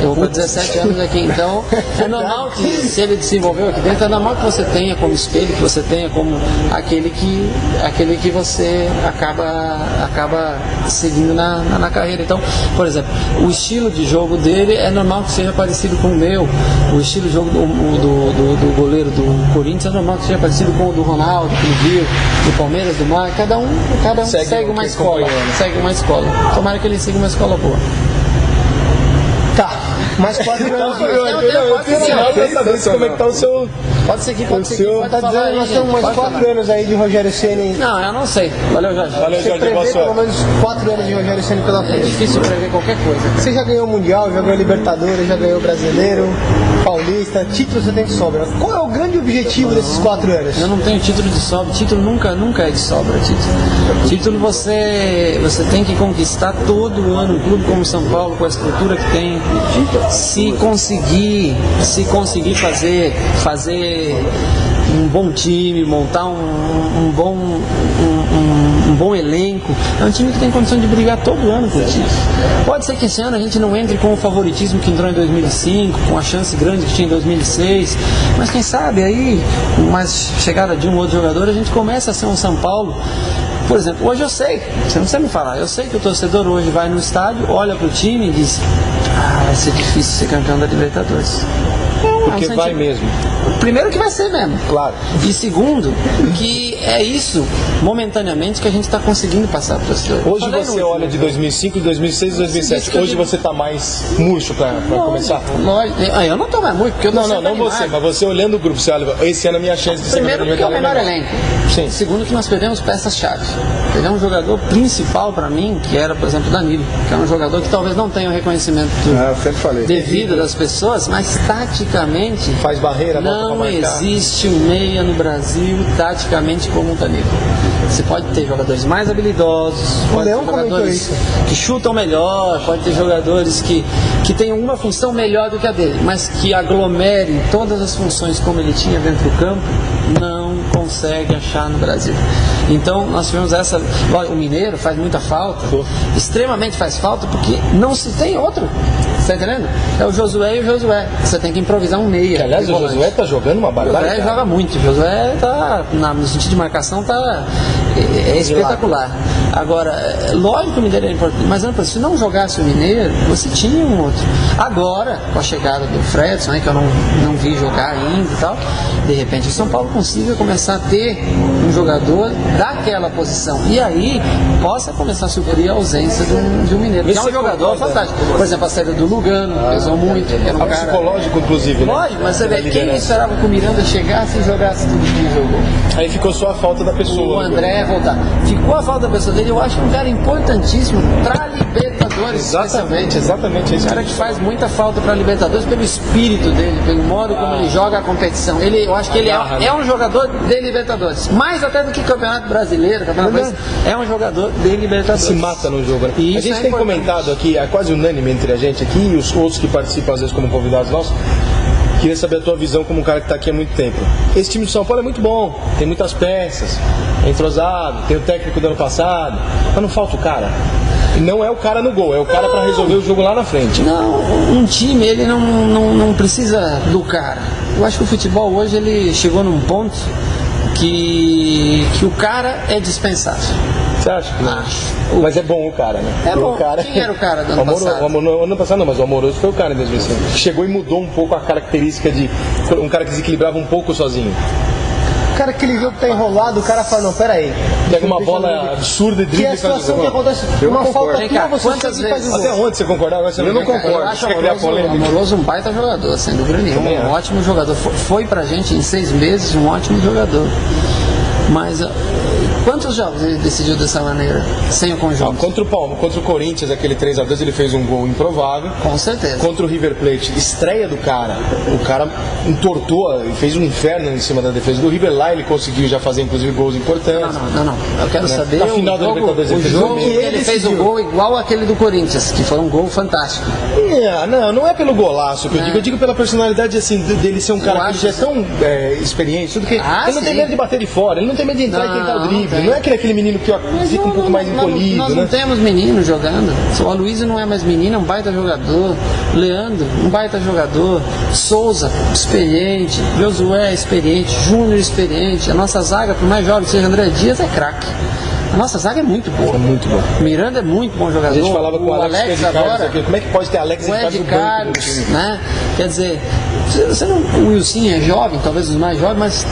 S3: Eu vou para 17 anos aqui, então é normal que, se ele desenvolveu aqui dentro, é normal que você tenha como espelho, que você tenha como aquele que você acaba seguindo na carreira. Então, por exemplo, o estilo de jogo dele é normal que seja parecido com o meu. O estilo de jogo do goleiro do Corinthians é normal que seja parecido com o do Ronaldo, do Rio, do Palmeiras, do Mar. Cada um segue uma escola. Segue uma escola. Tomara que ele siga uma escola boa.
S2: Tá, mais 4 anos.
S1: Como é que tá o seu...
S3: Pode seguir, pode seguir. Pode
S2: Tá
S3: falar
S2: dizendo
S3: aí,
S2: que nós
S3: gente.
S2: temos mais
S3: Pode
S2: 4
S3: falar.
S2: anos aí de Rogério Ceni.
S3: Não, eu não sei. Valeu, Jorge.
S1: Valeu,
S2: Você
S1: Jorge, boa
S2: prevê pelo
S1: sorte.
S2: menos 4 anos de Rogério Ceni pela
S3: É
S2: frente.
S3: difícil prever qualquer coisa.
S2: Você já ganhou o Mundial, já ganhou Libertadores, já ganhou Brasileiro, Paulista, título você tem de sobra. Qual é o grande objetivo desses 4 anos?
S3: Eu não tenho título de sobra. Título nunca é de sobra. Título você tem que conquistar todo ano. Um clube como São Paulo, com a estrutura que tem, se conseguir fazer um bom time, montar um bom elenco, é um time que tem condição de brigar todo ano por título. Pode ser que esse ano a gente não entre com o favoritismo que entrou em 2005, com a chance grande que tinha em 2006, mas quem sabe aí, com mais chegada de um outro jogador, a gente começa a ser um São Paulo. Por exemplo, hoje eu sei, você não precisa me falar, eu sei que o torcedor hoje vai no estádio, olha pro time e diz: vai ser difícil ser campeão da Libertadores.
S1: Porque vai mesmo.
S3: Primeiro que vai ser mesmo.
S1: Claro.
S3: E segundo, que é isso, momentaneamente, que a gente está conseguindo passar para o torcedor.
S1: Hoje você olha de 2005, 2006 e 2007. Hoje você tá mais murcho pra começar?
S3: Lógico. Eu não tô mais muito, porque eu tô
S1: Não
S3: sempre
S1: você,
S3: animado.
S1: mas você olhando o grupo, você olha, esse ano é a minha chance de ser
S3: Primeiro
S1: campeão
S3: porque é o menor
S1: Libertadores.
S3: elenco.
S1: Sim.
S3: Segundo que nós perdemos peças-chave. Perdemos um jogador principal para mim, que era, por exemplo, o Danilo, que é um jogador que talvez não tenha o reconhecimento
S5: Eu sempre falei.
S3: devido das pessoas, mas taticamente
S1: Faz barreira, volta pra
S3: não
S1: marcar.
S3: existe um meia no Brasil taticamente como o Danilo. Você pode ter jogadores mais habilidosos, pode
S2: Leão
S3: ter
S2: comentou
S3: jogadores
S2: isso.
S3: que chutam melhor, pode ter jogadores que tenham uma função melhor do que a dele, mas que aglomerem todas as funções como ele tinha dentro do campo, não consegue achar no Brasil. Então nós tivemos essa. O Mineiro faz muita falta, extremamente faz falta, porque não se tem outro. Você tá entendendo? É o Josué e o Josué. Você tem que improvisar um meia.
S1: Que, aliás,
S3: de
S1: o
S3: volante.
S1: Josué tá jogando uma
S3: O Josué
S1: barbaridade.
S3: joga muito, o Josué tá, no sentido de marcação, é espetacular. Agora, lógico que o Mineiro é importante, mas se não jogasse o Mineiro, você tinha um outro. Agora, com a chegada do Fredson, que eu não vi jogar ainda e tal, de repente o São Paulo consiga começar a ter um jogador daquela posição. E aí possa começar a suprir a ausência de um Mineiro, que é um
S1: Você
S3: jogador
S1: concorda?
S3: fantástico. Por exemplo, a saída do Lugano pesou muito, era um
S1: A
S3: cara...
S1: psicológico, inclusive, né?
S3: Lógico, mas você
S1: Da
S3: vê, quem
S1: liderança.
S3: esperava que o Miranda chegasse e jogasse tudo que ele jogou?
S1: Aí ficou só a falta da pessoa.
S3: O André voltar. Ficou a falta da pessoa dele, eu acho que um cara importantíssimo para Libertadores.
S1: Exatamente, exatamente. É isso
S3: Um cara que faz muita falta para Libertadores pelo espírito dele, pelo modo como ele joga a competição. Eu acho que ele é um jogador de Libertadores. Mais até do que Campeonato Brasileiro, Campeonato Brasileiro, é um jogador de Libertadores.
S1: se mata no jogo, né?
S3: E
S1: A
S3: isso
S1: gente
S3: é
S1: tem
S3: importante.
S1: comentado aqui, é quase unânime entre a gente aqui e os outros que participam às vezes como convidados nossos. Queria saber a tua visão como um cara que está aqui há muito tempo. Esse time do São Paulo é muito bom, tem muitas peças, é entrosado, tem o técnico do ano passado, mas não falta o cara. E não é o cara no gol, é o cara para resolver o jogo lá na frente.
S3: Não, um time ele não precisa do cara. Eu acho que o futebol hoje ele chegou num ponto que o cara é dispensável.
S1: Você acha que não? Mas é bom o cara, né?
S3: É bom.
S1: O cara...
S3: Quem era o cara do ano passado?
S1: Ano passado não, mas o Amoroso foi o cara em 2005. Chegou e mudou um pouco a característica de um cara que desequilibrava um pouco sozinho.
S2: O cara que ele viu que tá enrolado, o cara fala, não, peraí.
S1: Pega uma bola absurda e
S2: Que é
S1: dribla
S2: a
S1: e faz o
S2: situação
S1: gol.
S2: que acontece,
S5: Eu
S2: uma
S5: não
S2: falta
S3: Vem
S2: tua,
S3: cá,
S2: você
S3: quantas
S2: chega e faz o
S3: vezes?
S2: gol.
S1: Até onde você concordar? Agora você
S5: Eu não concordo.
S3: Eu acho
S1: Quer criar polêmica?
S3: o Amoroso um baita jogador, sem dúvida nenhuma.
S1: Também
S3: Um
S1: acho.
S3: ótimo jogador. Foi pra gente em 6 meses um ótimo jogador. Mas quantos jogos ele decidiu dessa maneira? Sem o conjunto?
S1: Contra o Palmeiras, contra o Corinthians, aquele 3-2, ele fez um gol improvável.
S3: Com certeza.
S1: Contra o River Plate, estreia do cara. O cara entortou, fez um inferno em cima da defesa do River. Lá ele conseguiu já fazer, inclusive, gols importantes.
S3: Não. Eu quero saber
S1: Na final da Libertadores,
S3: o
S1: ele fez
S3: jogo
S1: um
S3: que
S1: gol.
S3: ele fez um gol igual aquele do Corinthians, que foi um gol fantástico.
S1: Não é pelo golaço que eu digo pela personalidade assim, dele ser um cara
S3: Eu
S1: que
S3: acho
S1: já é tão experiente, tudo que ele não
S3: sim.
S1: tem medo de bater de fora, ele não tem medo de entrar e tentar o drible.
S3: tem.
S1: Não é aquele menino que fica um pouco mais encolhido,
S3: nós
S1: né?
S3: não temos menino jogando. O Aloysio não é mais menino, é um baita jogador. Leandro, um baita jogador. Souza, experiente. Josué, experiente. Júnior, experiente. A nossa zaga, por mais jovem que seja André Dias, é craque. A nossa zaga é muito boa.
S1: É muito bom.
S3: Miranda é muito bom jogador.
S1: A gente falava com o Alex Ed Carlos
S3: agora,
S1: aqui, como é que pode ter Alex
S3: o
S1: Ed Carlos
S3: Ed
S1: no banco do
S3: Carlos,
S1: time?
S3: né? Quer dizer, você não, o Wilson é jovem, talvez os mais jovens, mas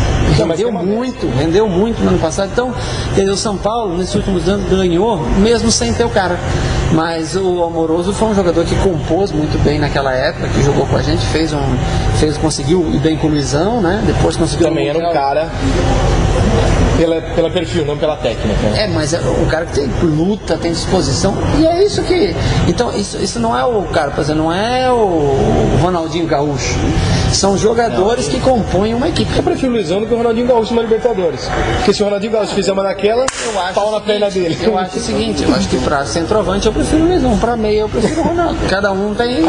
S3: rendeu muito no ano passado. Então, quer dizer, o São Paulo, nesses últimos anos, ganhou, mesmo sem ter o cara. Mas o Amoroso foi um jogador que compôs muito bem naquela época, que jogou com a gente, conseguiu ir bem com o Luizão, né? Depois conseguiu.
S1: Também era um cara pela perfil, não pela técnica.
S3: Mas é um cara que tem luta, tem disposição, e é isso que... Então, isso não é o cara, por exemplo, não é o Ronaldinho Gaúcho. São jogadores que compõem uma equipe.
S1: Eu prefiro o Luizão do que o Ronaldinho Gaúcho na Libertadores. Porque se o Ronaldinho Gaúcho fizer uma daquela, pau na perna dele.
S3: Eu acho o seguinte, eu acho que pra centroavante eu prefiro o Luizão, pra meia eu prefiro o Ronaldo. Cada um tem...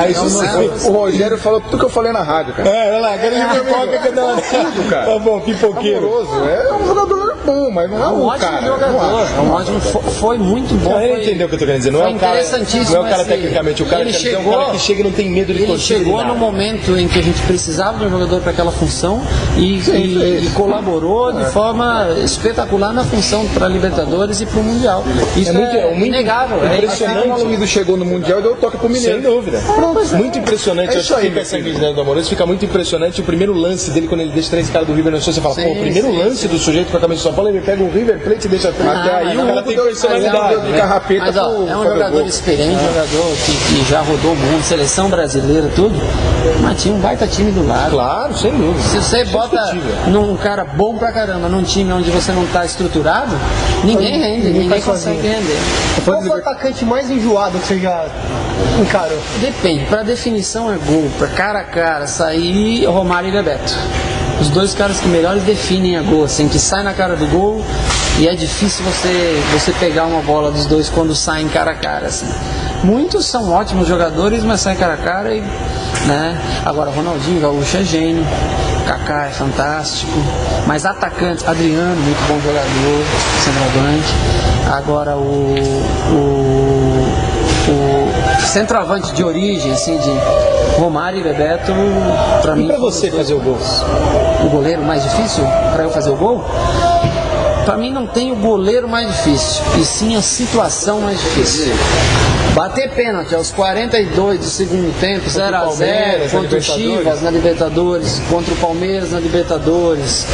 S5: O Rogério falou tudo que eu falei na rádio, cara.
S1: Olha lá, aquele pipoca que dá
S5: tudo, cara.
S1: Tá bom, pipoqueiro.
S5: Amoroso, é um jogador bom, mas não é
S3: um ótimo
S5: cara.
S3: jogador. Um ótimo, foi muito bom.
S1: Não, ele entendeu o que eu tô querendo dizer. Não é
S3: foi
S1: o cara,
S3: interessantíssimo,
S1: não é o cara
S3: assim,
S1: tecnicamente. O cara
S3: ele
S1: é um
S3: chegou-
S1: cara que chega e não tem medo de
S3: Ele
S1: torcida.
S3: chegou
S1: de
S3: no
S1: nada.
S3: momento em que a gente precisava de um jogador para aquela função e colaborou de forma espetacular na função para a Libertadores e para o Mundial. Isso é inegável.
S5: Impressionante. Quando o Aloysio chegou no Mundial, deu toque pro Mineiro.
S1: Sem dúvida. Muito impressionante.
S5: É
S1: Eu
S5: isso
S1: acho que
S5: aí,
S1: fica essa
S5: meu filho.
S1: vida do Amoroso, fica muito impressionante o primeiro lance dele quando ele deixa 3 caras do River no chão. Você fala,
S3: Sim,
S1: pô, o primeiro
S3: sim,
S1: lance do sujeito com a camisa de São Paulo, ele pega o River Plate e deixa atrás. Até aí o cara tem personalidade.
S5: de carrapeta
S3: Mas ó,
S5: pro
S3: é um
S5: fazer
S3: jogador
S5: gol.
S3: experiente, jogador que já rodou o mundo, seleção brasileira, tudo. Mas tinha um baita time do lado.
S1: Claro, sem dúvida.
S3: Se você bota
S1: Indiscutível.
S3: num cara bom pra caramba num time onde você não tá estruturado, ninguém rende, ninguém
S2: faz
S3: consegue
S2: sozinho.
S3: render.
S2: Qual foi o atacante mais enjoado que você já encarou?
S3: Depende, pra definição é gol, pra cara a cara, sair Romário e Bebeto. Os dois caras que melhores definem a gol, assim, que sai na cara do gol e é difícil você pegar uma bola dos dois quando saem cara a cara, assim. Muitos são ótimos jogadores, mas saem cara a cara e, né? Agora, Ronaldinho Gaúcho é gênio, Kaká é fantástico, mas atacantes, Adriano, muito bom jogador, centroavante. Agora o centroavante de origem, assim, de Romário e Bebeto, pra mim...
S1: E pra você fazer o gol?
S3: O goleiro mais difícil para eu fazer o gol? Para mim não tem o goleiro mais difícil, e sim a situação mais difícil. Bater pênalti aos 42 do segundo tempo, 0 a 0 contra o Chivas na Libertadores, contra o Palmeiras na Libertadores,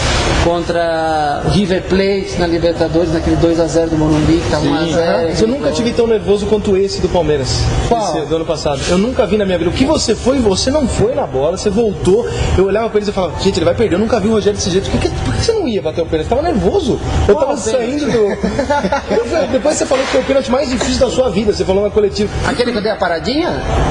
S3: contra o River Plate na Libertadores, naquele 2 a 0 do Morumbi, que tava 1 a 0.
S1: Mas eu nunca tive tão nervoso quanto esse do Palmeiras.
S3: Qual?
S1: Esse do ano passado. Eu nunca vi na minha vida. O que você foi, você não foi na bola, você voltou. Eu olhava pra eles e falava, gente, ele vai perder. Eu nunca vi o Rogério desse jeito. Por que você não ia bater o pênalti? Você tava nervoso. Eu tava saindo do. Depois você falou que foi o pênalti mais difícil da sua vida. Você falou na coletiva.
S3: Aquele que eu dei a paradinha?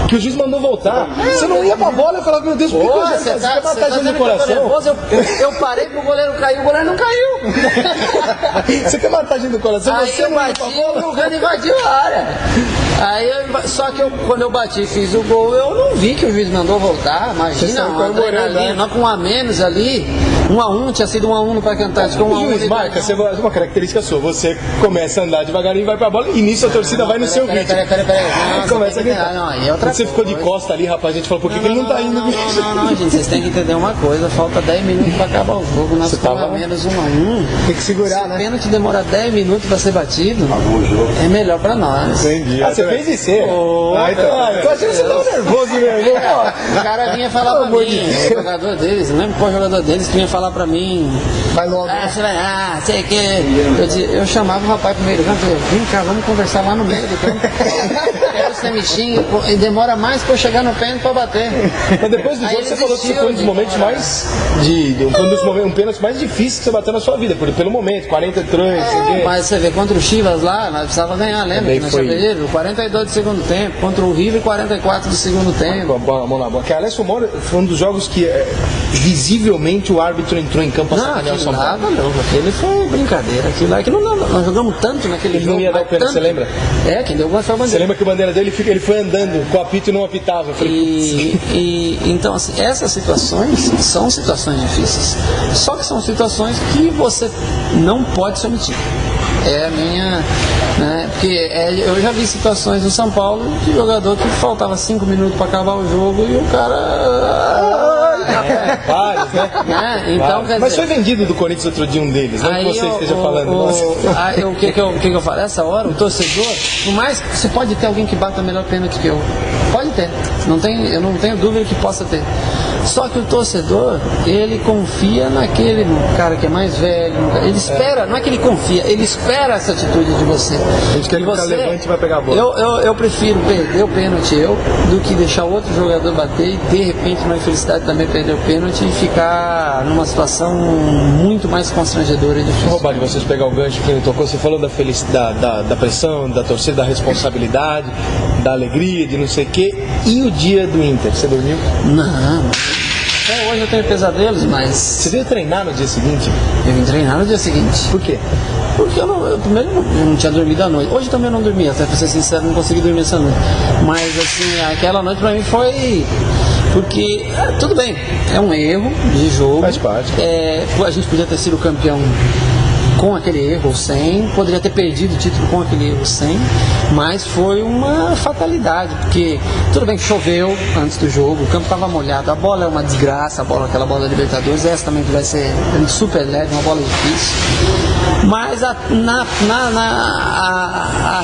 S1: Que o juiz mandou voltar. Você não ia pra bola. Eu falava, meu Deus, por que o Rogério
S3: Você
S1: fazia? Quer matar a gente
S3: dizendo
S1: no
S3: que eu tô
S1: coração?
S3: nervoso? Eu parei pro goleiro cair, o goleiro não caiu.
S1: Você quer matar a gente no coração?
S3: Aí
S1: Você
S3: eu
S1: não ia
S3: bati
S1: pra
S3: e
S1: bola?
S3: o Gano invadiu a área. Só que quando eu bati e fiz o gol, eu não vi que o juiz mandou voltar.
S1: Você
S3: Imagina,
S1: saiu
S3: uma
S1: comemorando,
S3: adrenalina,
S1: né?
S3: não com um a menos ali. 1 a 1, tinha sido 1 a 1 no Parque Antártico.
S1: O juiz marca, você é uma característica sua. Você começa a andar devagarinho, vai pra bola e nisso a torcida vai no seu ritmo.
S3: Peraí.
S1: Começa a gritar.
S3: Não, aí é outra
S1: Você ficou de
S3: coisa.
S1: costa ali, rapaz, a gente falou, por que ele não tá indo?
S3: Não, gente, vocês têm que entender uma coisa, falta 10 minutos pra acabar o jogo, nós estamos a menos 1-1.
S2: Tem que segurar,
S3: Se o
S2: né?
S3: pênalti demora 10 minutos pra ser batido, é melhor pra nós.
S1: Entendi. Você fez isso?
S3: Ô,
S1: Tô achando que você tava nervoso, meu irmão.
S3: O cara vinha falar pra mim, o jogador deles, não lembro qual jogador deles, que vinha falar pra mim.
S2: Vai logo.
S3: Sei que. Eu chamava o rapaz pro meio do campo, falei, vem cá, vamos conversar lá no meio do campo. Quero você me xinga, e demora mais pra eu chegar no pênalti pra bater.
S1: Mas depois do
S3: Aí
S1: jogo
S3: ele
S1: você falou que foi um dos
S3: desistiu,
S1: momentos mais. Um pênalti mais difícil que você bateu na sua vida, pelo momento, 43, sei o quê.
S3: Mas você vê, contra o Chivas lá, nós precisávamos ganhar, lembra?
S1: Também
S3: Que nós
S1: foi.
S3: tinha perdido? 42 do segundo tempo, contra o River 44 do segundo tempo.
S1: Com a mão na bola. Que aliás foi um dos jogos que visivelmente o árbitro entrou em campo a
S3: Não,
S1: sacanear o
S3: aquilo
S1: São
S3: lá,
S1: Paulo.
S3: não, aquele foi brincadeira. Aquilo nós jogamos tanto naquele
S1: Ele
S3: jogo.
S1: não ia dar o
S3: mas
S1: pênalti,
S3: tanto.
S1: você lembra?
S3: É, quem deu o gol foi a
S1: Você
S3: bandeira.
S1: lembra que a bandeira dele ele foi andando com o apito e não apitava? Eu falei,
S3: Então, assim, essas situações são situações difíceis. Só que são situações que você não pode se omitir. É a minha. Né, porque eu já vi situações no São Paulo de jogador que faltava 5 minutos para acabar o jogo e o cara.
S1: vários, né?
S3: Então,
S1: Vários.
S3: quer
S1: Mas
S3: dizer,
S1: foi vendido do Corinthians outro dia um deles, não que você esteja falando. Nossa.
S3: o que eu falo? Essa hora, o torcedor, por mais que você pode ter alguém que bata melhor pênalti que eu. Pode ter. Eu não tenho dúvida que possa ter. Só que o torcedor, ele confia naquele cara que é mais velho. Ele espera, não é que ele confia, ele espera essa atitude de você.
S1: A gente quer que o cara levante e vai pegar a bola.
S3: Eu prefiro perder o pênalti do que deixar outro jogador bater e de repente, numa infelicidade, também perder o pênalti e ficar numa situação muito mais constrangedora e difícil.
S1: Roubar de vocês pegar o gancho que ele tocou, você falou da felicidade, da pressão, da torcida, da responsabilidade, da alegria, de não sei o quê. E o dia do Inter, você dormiu?
S3: Não. Até hoje eu tenho pesadelos, mas
S1: Você veio treinar no dia seguinte?
S3: eu vim treinar no dia seguinte.
S1: Por quê?
S3: Porque primeiro eu não tinha dormido à noite. Hoje também eu não dormi, até pra ser sincero, não consegui dormir essa noite. Mas assim, aquela noite pra mim foi. Porque, tudo bem, é um erro de jogo.
S1: Faz parte.
S3: A gente podia ter sido campeão com aquele erro ou sem, poderia ter perdido o título com aquele erro sem, mas foi uma fatalidade, porque tudo bem que choveu antes do jogo, o campo estava molhado, a bola é uma desgraça, aquela bola da Libertadores, essa também que vai ser super leve, uma bola difícil, mas a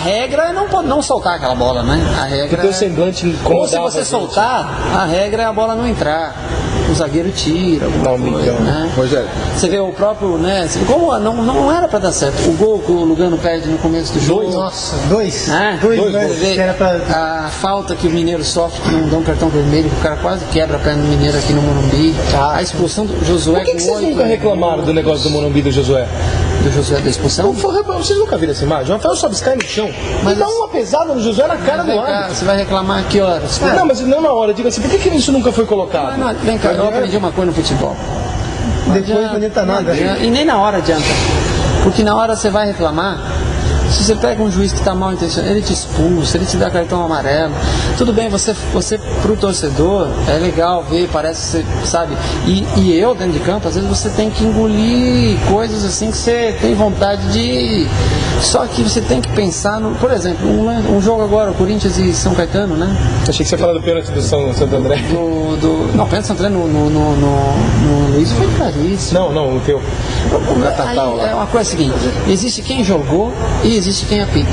S3: regra é não soltar aquela bola, né? A regra
S1: Porque o semblante
S3: ou se
S1: incomodava
S3: você
S1: a gente.
S3: soltar, a regra é a bola não entrar. O zagueiro tira,
S1: Dá
S3: alguma
S1: um
S3: coisa,
S1: bicão.
S3: né?
S5: Rogério.
S3: Você vê o próprio, né? Como não era pra dar certo. O gol que o Lugano perde no começo do jogo.
S2: Nossa, dois.
S3: Né?
S2: Dois,
S3: Você
S2: né?
S3: vê
S2: Que era pra...
S3: a falta que o Mineiro sofre, que não dá um cartão vermelho, que o cara quase quebra a perna do Mineiro aqui no Morumbi. A expulsão do Josué
S1: Por que
S3: com
S1: vocês
S3: 8,
S1: nunca reclamaram do negócio do Morumbi do Josué?
S3: do Josué da expulsão?
S1: Vocês nunca viram essa imagem? O Rafael sobe cai no chão
S3: Mas
S1: e dá
S3: as-
S1: uma pesada no Josué na cara do
S3: Vem cá,
S1: árbitro.
S3: você vai reclamar que horas?
S1: Não, mas não na hora. Diga assim, por que isso nunca foi colocado?
S3: Não, vem cá, eu aprendi uma coisa no futebol.
S2: Depois não adianta nada.
S3: E nem na hora adianta. Porque na hora você vai reclamar, se você pega um juiz que está mal intencionado, ele te expulsa, ele te dá cartão amarelo. Tudo bem, você pro torcedor, é legal ver, parece ser, sabe? E eu, dentro de campo, às vezes você tem que engolir coisas assim que você tem vontade de. Só que você tem que pensar no. Por exemplo, um jogo agora, Corinthians e São Caetano, né?
S1: Achei que você ia falar do pênalti do Santo André.
S3: Não, pensa no Luiz foi claríssimo.
S1: Não, o teu.
S3: Aí, é uma coisa seguinte, existe quem jogou e existe quem apita.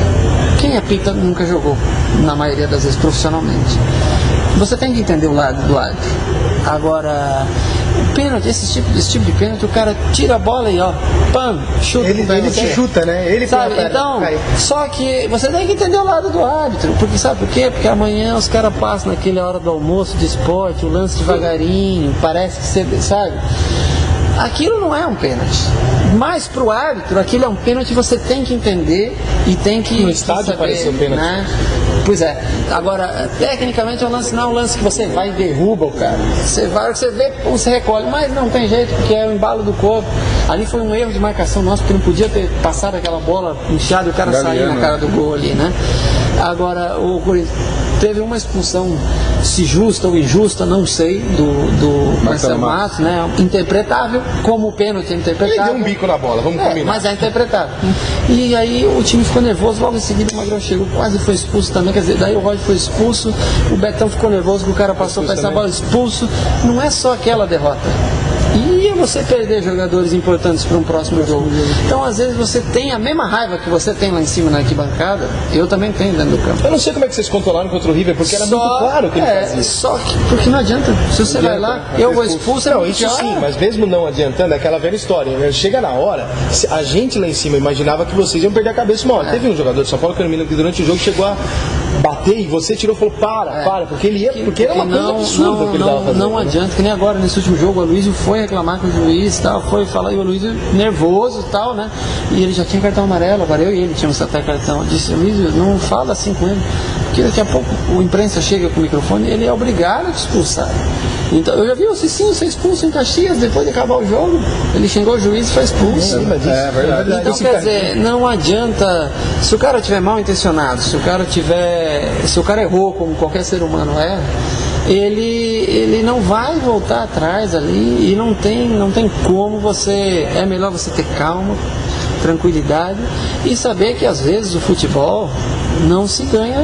S3: Quem apita nunca jogou, na maioria das vezes profissionalmente. Você tem que entender o lado do árbitro. Agora, o pênalti, esse tipo de pênalti, o cara tira a bola e ó, pam, chuta.
S2: Ele
S3: com o pé no
S2: te
S3: pé.
S2: chuta, né? Ele
S3: Sabe,
S2: põe a perna,
S3: então,
S2: cai.
S3: só que você tem que entender o lado do árbitro, porque sabe por quê? Porque amanhã os caras passam naquela hora do almoço de esporte, o lance devagarinho, parece que você, sabe? Aquilo não é um pênalti. Mas pro árbitro, aquilo é um pênalti, você tem que entender e tem que.
S1: No estádio
S3: saber,
S1: pareceu pênalti.
S3: né? Pois é. Agora, tecnicamente é um lance, não é um lance que você vai e derruba o cara. Você vai, você vê, você recolhe, mas não tem jeito, porque é o embalo do corpo. Ali foi um erro de marcação nosso, porque não podia ter passado aquela bola inchada e o cara sair na cara do gol ali, né? Agora, o Corinthians. teve uma expulsão, se justa ou injusta, não sei, do Marcelo Matos, né? Interpretável, como o pênalti é interpretável.
S1: Ele deu um bico na bola, vamos combinar.
S3: Mas é interpretável. E aí o time ficou nervoso, logo em seguida o Magrão chegou, quase foi expulso também, quer dizer, daí o Roger foi expulso, o Betão ficou nervoso, que o cara passou para essa bola, expulso. Não é só aquela derrota. E você perder jogadores importantes para um próximo jogo. Então, às vezes, você tem a mesma raiva que você tem lá em cima na arquibancada, eu também tenho dentro do campo.
S1: Eu não sei como é que vocês controlaram contra o River, porque era muito claro que ele fazia.
S3: Só que, porque não adianta. Se você vai lá, eu vou expulso,
S1: não, isso sim, mas mesmo não adiantando, é aquela velha história. Chega na hora, a gente lá em cima imaginava que vocês iam perder a cabeça uma hora. Teve um jogador de São Paulo, que eu não me lembro, que durante o jogo chegou a bater e você tirou e falou, para, porque ele ia, porque era uma coisa absurda que ele estava fazendo.
S3: Não adianta, que nem agora, nesse último jogo, o Aloysio foi reclamar com o juiz, tal, foi falar, e o Aloysio nervoso e tal, né? E ele já tinha cartão amarelo, agora eu e ele tínhamos até cartão. Eu disse, Aloysio, não fala assim com ele, porque daqui a pouco o imprensa chega com o microfone e ele é obrigado a te expulsar. Então, eu já vi o Cicinho ser expulso em Caxias depois de acabar o jogo. Ele xingou o juiz e foi expulso.
S1: É verdade.
S3: Então, quer dizer, não adianta. Se o cara tiver mal intencionado, se o cara errou, como qualquer ser humano é, ele não vai voltar atrás ali, e não tem como você. É melhor você ter calma, tranquilidade e saber que às vezes o futebol não se ganha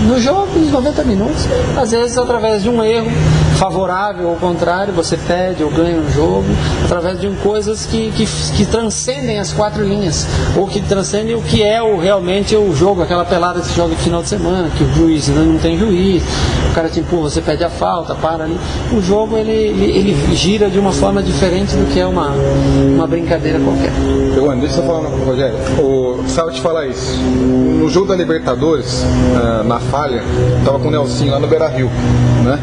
S3: no jogo, nos 90 minutos. Às vezes, através de um erro favorável ou contrário, você perde ou ganha um jogo, através de coisas que transcendem as 4 linhas, ou que transcendem o que é realmente o jogo, aquela pelada que se joga no final de semana, que o juiz não tem juiz, o cara te empurra, você pede a falta, para ali. O jogo, ele gira de uma forma diferente do que é uma brincadeira qualquer.
S5: Deixa eu falar uma coisa, Rogério. Precisava te falar isso. No jogo da Libertadores, na falha, tava com o Nelsinho lá no Beira-Rio, né?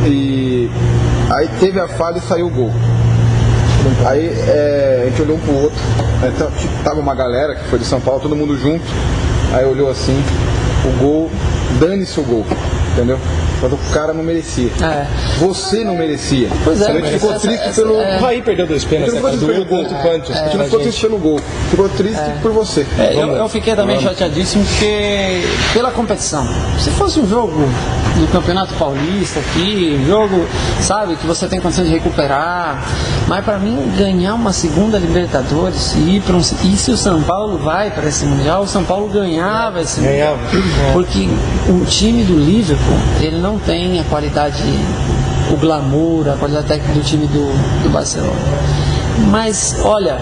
S5: E aí teve a falha e saiu o gol. Aí a gente olhou um pro outro, tava uma galera que foi de São Paulo, todo mundo junto. Aí olhou assim, o gol, dane-se o gol, entendeu? Mas o cara não merecia. Você não merecia.
S3: Pois é,
S5: a gente ficou triste pelo.
S1: O Raí perdeu 2 pênaltis,
S5: A gente não ficou triste pelo gol, ficou triste por você.
S3: Eu fiquei também chateadíssimo porque pela competição. Se fosse um jogo do Campeonato Paulista aqui, um jogo, sabe, que você tem condição de recuperar, mas para mim ganhar uma segunda Libertadores e se o São Paulo vai para esse Mundial, o São Paulo ganhava esse Mundial. Porque o time do Liverpool, ele não tem a qualidade, o glamour, a qualidade técnica do time do Barcelona. Mas, olha,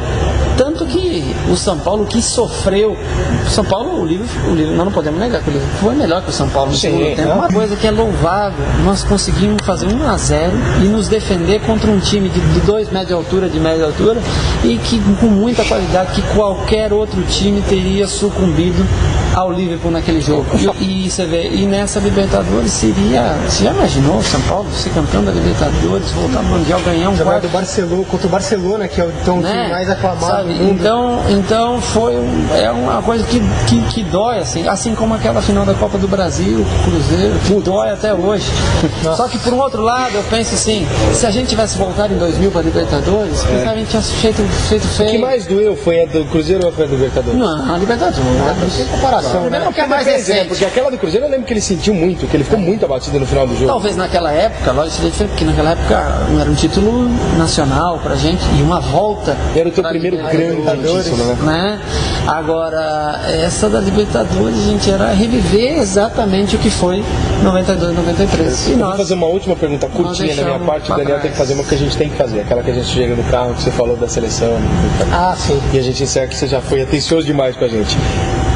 S3: tanto que o São Paulo que sofreu, o São Paulo, o Liverpool, nós não podemos negar que o Liverpool foi melhor que o São Paulo no segundo tempo. Uma coisa que é louvável, nós conseguimos fazer 1-0 e nos defender contra um time de 2 de média altura, e que com muita qualidade, que qualquer outro time teria sucumbido ao Liverpool naquele jogo. E você vê, e nessa Libertadores seria, você já imaginou o São Paulo ser campeão da Libertadores, voltar no Mundial, ganhar um quarto
S2: do Barcelona contra o Barcelona, que é o time mais aclamado,
S3: sabe? Então foi uma coisa que dói, assim como aquela final da Copa do Brasil, o Cruzeiro, que dói até hoje. Só que por um outro lado, eu penso assim, se a gente tivesse voltado em 2000 para a Libertadores, a gente tinha feito feio.
S1: O que mais doeu foi a do Cruzeiro ou foi a do Libertadores?
S3: Não, a Libertadores. Não tem comparação.
S1: Não, porque é mais recente. Porque aquela do Cruzeiro eu lembro que ele sentiu muito, que ele ficou muito abatido no final do jogo.
S3: Talvez naquela época, lógico, seria diferente, porque naquela época não era um título nacional pra gente, e uma volta.
S1: Era o teu primeiro grande título,
S3: né? Agora, essa da Libertadores, gente, era reviver exatamente o que foi 92, 93.
S1: Eu vou fazer uma última pergunta curtinha da minha parte, o Daniel tem que fazer uma que a gente tem que fazer, aquela que a gente chega no carro, que você falou da seleção.
S2: Sim.
S1: E a gente encerra, que você já foi atencioso demais com a gente.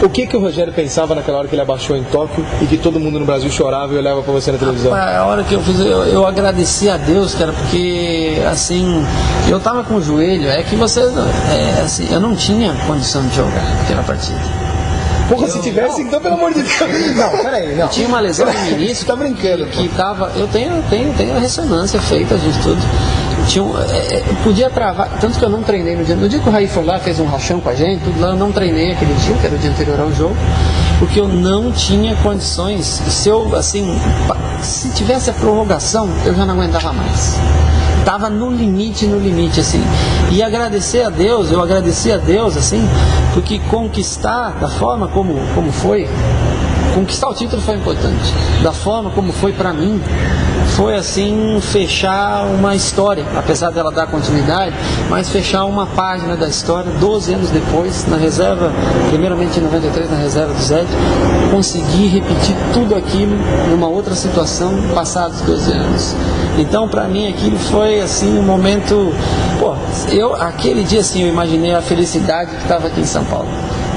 S1: O que o Rogério pensava naquela hora que ele abaixou em Tóquio e que todo mundo no Brasil chorava e olhava pra você na televisão?
S3: A hora que eu fiz, eu agradeci a Deus, cara, porque, assim, eu tava com o joelho, é que você, assim, eu não tinha condição de jogar aquela partida.
S1: Porra, se tivesse, então, pelo amor de Deus.
S2: Não, peraí, não.
S3: Eu tinha uma lesão no início.
S1: Tá brincando.
S3: Que tava, eu tenho a ressonância feita disso tudo. Podia travar, tanto que eu não treinei no dia. No dia que o Raí foi lá, fez um rachão com a gente, tudo lá, eu não treinei aquele dia, que era o dia anterior ao jogo, porque eu não tinha condições. Se tivesse a prorrogação, eu já não aguentava mais. Estava no limite, assim. E eu agradeci a Deus, assim, porque conquistar da forma como foi, conquistar o título foi importante. Da forma como foi para mim, foi assim, fechar uma história, apesar dela dar continuidade, mas fechar uma página da história. 12 anos depois, na reserva, primeiramente em 93, na reserva do Zé, consegui repetir tudo aquilo numa outra situação, passados 12 anos. Então, para mim, aquilo foi assim um momento. Pô, aquele dia assim, eu imaginei a felicidade que estava aqui em São Paulo.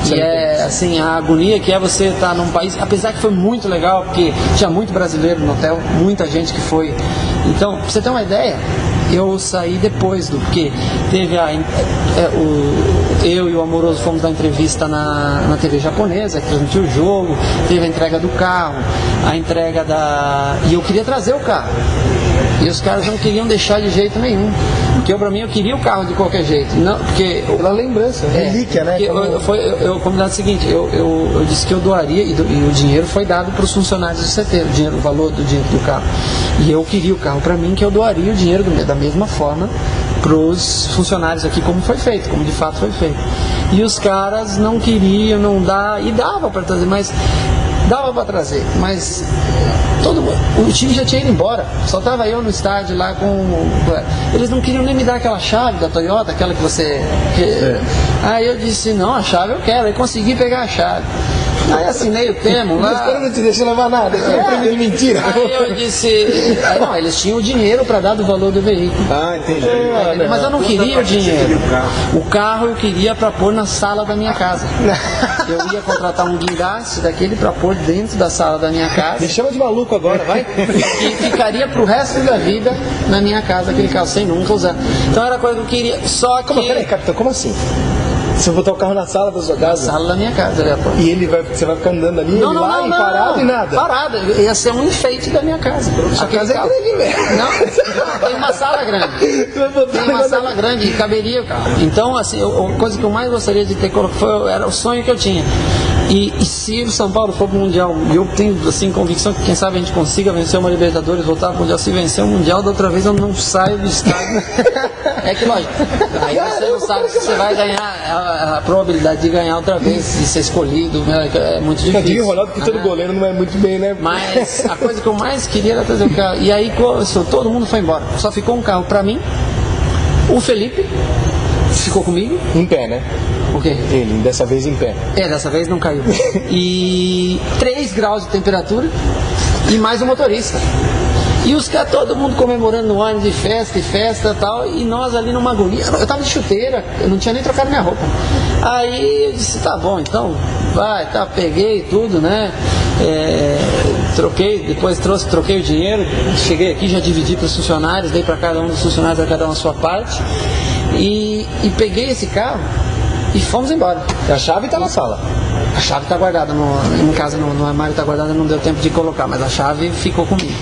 S3: E é assim, a agonia que é você estar num país, apesar que foi muito legal, porque tinha muito brasileiro no hotel, muita gente que foi. Então, pra você ter uma ideia, eu saí depois porque teve eu e o Amoroso fomos dar entrevista na TV japonesa, que transmitiu o jogo, teve a entrega do carro, a entrega e eu queria trazer o carro. E os caras não queriam deixar de jeito nenhum. Porque pra mim eu queria o carro de qualquer jeito. Não, porque
S2: pela lembrança, relíquia, né?
S3: Eu combinado o seguinte, eu disse que eu doaria e o dinheiro foi dado para os funcionários do CT, o valor do dinheiro do carro. E eu queria o carro para mim, que eu doaria o dinheiro da mesma forma para os funcionários aqui, como foi feito, como de fato foi feito. E os caras não queriam, não dá, e dava para trazer, mas dava para trazer, mas o time já tinha ido embora, só estava eu no estádio lá eles não queriam nem me dar aquela chave da Toyota, aquela que você aí eu disse, não, a chave eu quero, aí consegui pegar a chave, aí assinei o termo lá.
S2: Mas os caras não te deixam levar nada, isso é um prêmio de mentira.
S3: Aí eu disse, não, eles tinham o dinheiro para dar do valor do veículo.
S2: Entendi.
S3: Mas eu não queria o dinheiro. O carro eu queria para pôr na sala da minha casa. Eu ia contratar um guindaste daquele para pôr dentro da sala da minha casa.
S1: Me chama de maluco agora, vai.
S3: E ficaria pro resto da vida na minha casa, aquele carro sem nunca usar. Então era coisa que eu queria. Só que.
S1: Peraí, capitão, como assim? Você botar o carro na sala da sua casa?
S3: Na sala da minha casa,
S1: E você vai ficar andando ali, parado e nada?
S3: Parado, ia ser um enfeite da minha casa.
S1: Sua casa é grande, velho.
S3: Não, tem uma sala grande. Tem uma sala grande e caberia o carro. Então, assim, a coisa que eu mais gostaria de ter colocado era o sonho que eu tinha. E se o São Paulo for pro Mundial, eu tenho assim convicção que quem sabe a gente consiga vencer uma Libertadores, voltar pro Mundial. Se vencer o Mundial, da outra vez eu não saio do estádio. É que lógico, aí você não sabe se você vai ganhar, a probabilidade de ganhar outra vez, de ser escolhido, é muito difícil.
S1: Eu digo, Ronaldo, que todo goleiro não é muito bem, né?
S3: Mas a coisa que eu mais queria era trazer o carro. E aí todo mundo foi embora. Só ficou um carro pra mim, o Felipe ficou comigo.
S1: Em pé, né?
S3: O quê?
S1: Ele, dessa vez em pé.
S3: Dessa vez não caiu. E 3 graus de temperatura e mais o motorista. E os caras, todo mundo comemorando no ônibus de festa e tal, e nós ali numa agonia. Eu tava de chuteira, eu não tinha nem trocado minha roupa. Aí eu disse, tá bom, então vai, tá, peguei tudo, né? Troquei o dinheiro, cheguei aqui, já dividi para os funcionários, dei para cada um dos funcionários, a cada um a sua parte, e peguei esse carro e fomos embora.
S1: A chave tá na sala.
S3: A chave está guardada, em casa no armário está guardada, não deu tempo de colocar, mas a chave ficou comigo.